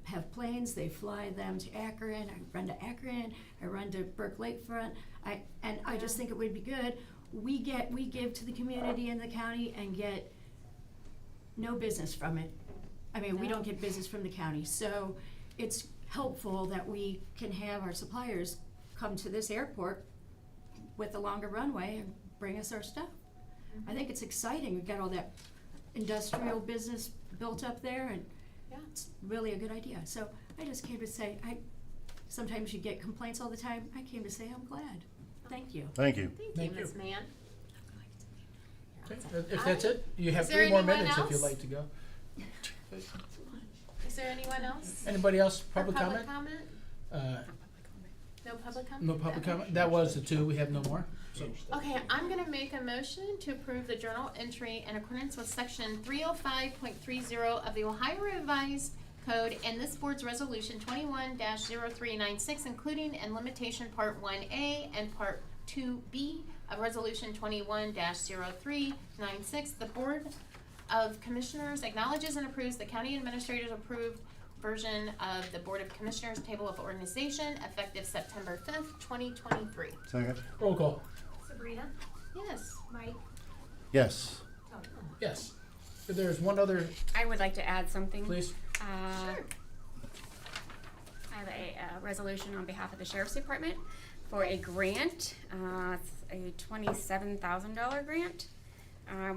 have planes, they fly them to Akron, I run to Akron, I run to Burke Lakefront, I just think it would be good. We give to the community and the county and get no business from it. I mean, we don't get business from the county, so it's helpful that we can have our suppliers come to this airport with a longer runway and bring us our stuff. I think it's exciting. We've got all that industrial business built up there, and Yeah. that's really a good idea. So I just came to say, sometimes you get complaints all the time. I came to say I'm glad. Thank you. Thank you. Thank you, Thank you. Ms. Mann. Okay, if that's it, you have Is there 3 more anyone minutes if else? you'd like to go. Is there anyone else? Anybody else, For public comment? No public comment? No public Okay. comment? That was the 2, we have no more, so. Okay, I'm gonna make a motion to approve the journal entry in accordance with section 305.30 of the Ohio Revised Code and this board's resolution 21-0396, including and limitation part 1A and part 2B of resolution 21-0396. The Board of Commissioners acknowledges and approves the county administrator's approved version of the Board of Commissioners Table of Organization effective September 5th, 2023. Second? Roll call. Sabrina? Yes. Mike? Yes. Yes. If there's one other, I would like to add something. please. Sure. I have a resolution on behalf of the Sheriff's Department for a grant. It's a $27,000 grant.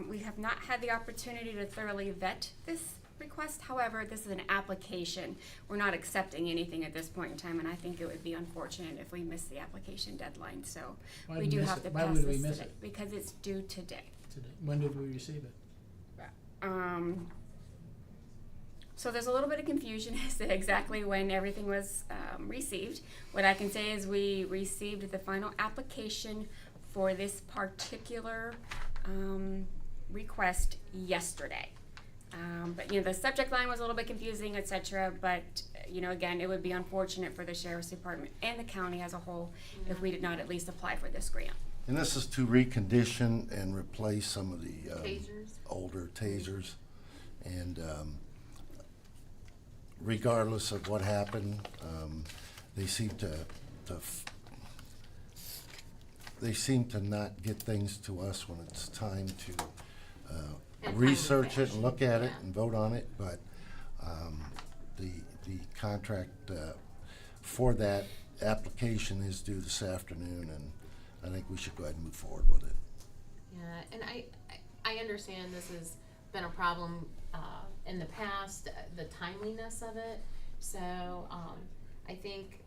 We have not had the opportunity to thoroughly vet this request. However, this is an application. We're not accepting anything at this point in time, and I think it would be unfortunate if we miss the application deadline. So Why we did do we miss have it? to Why pass would we this miss today it? because it's due today. Today. When did we receive it? So there's a little bit of confusion as to exactly when everything was received. What I can say is we received the final application for this particular request yesterday. But the subject line was a little bit confusing, etc. But again, it would be unfortunate for the Sheriff's Department and the county as a whole if we did not at least apply for this grant. And this is to recondition and replace some of the Tasers. older tasers. And regardless of what happened, they seem to not get things to us when it's time to And research time it to and look at it finish, and vote on it. But the contract for that application is due this afternoon, and I think we should go ahead and move forward with it. Yeah, and I understand this has been a problem in the past, the timeliness of it. So I think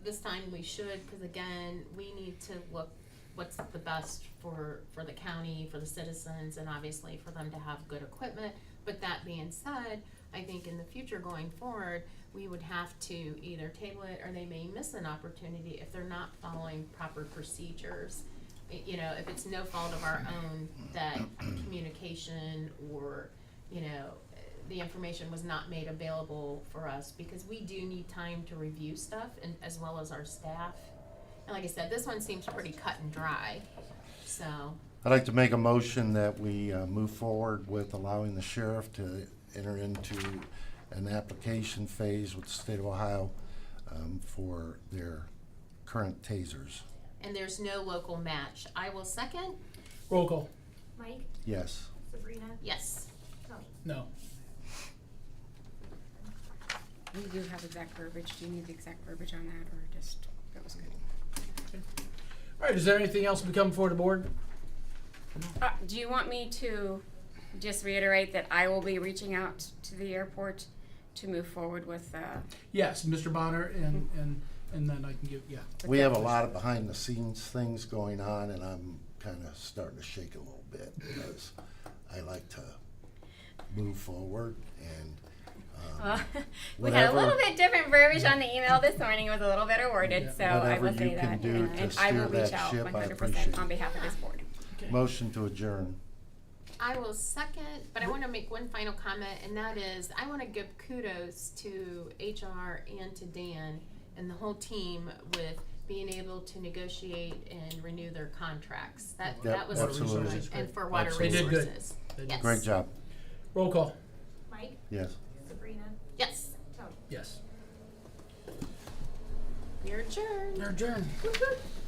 this time we should, because again, we need to look what's the best for the county, for the citizens, and obviously for them to have good equipment. But that being said, I think in the future going forward, we would have to either table it or they may miss an opportunity if they're not following proper procedures. If it's no fault of our own that communication or, the information was not made available for us, because we do need time to review stuff and as well as our staff. And like I said, this one seems pretty cut and dry, so. I'd like to make a motion that we move forward with allowing the sheriff to enter into an application phase with the state of Ohio for their current tasers. And there's no local match. I will second. Roll call. Mike? Yes. Sabrina? Yes. Tony? No. We do have exact verbiage. Do you need the exact verbiage on that, or just that was good? All right, is there anything else to come before the board? Do you want me to just reiterate that I will be reaching out to the airport to move forward with? Yes, Mr. Bonner, and then I can give, yeah. We have a lot of behind the scenes things going on, and I'm kind of starting to shake a little bit because I like to move forward and we had a whatever- little bit different verbiage on the email this morning. It was a little better worded, Yeah. so I Whatever will say you can that. do to And I will steer reach that out ship, I 100% appreciate on it. behalf of this board. Motion to adjourn. I will second, but I want to make one final comment, and that is I want to give kudos to HR and to Dan and the whole team with being able to negotiate and renew their contracts. That was absolutely. and for water Absolutely. They did good. resources. They did Yes. Great job. Roll call. Mike? Yes. Sabrina? Yes. Tony? Yes. You're adjourned. You're adjourned.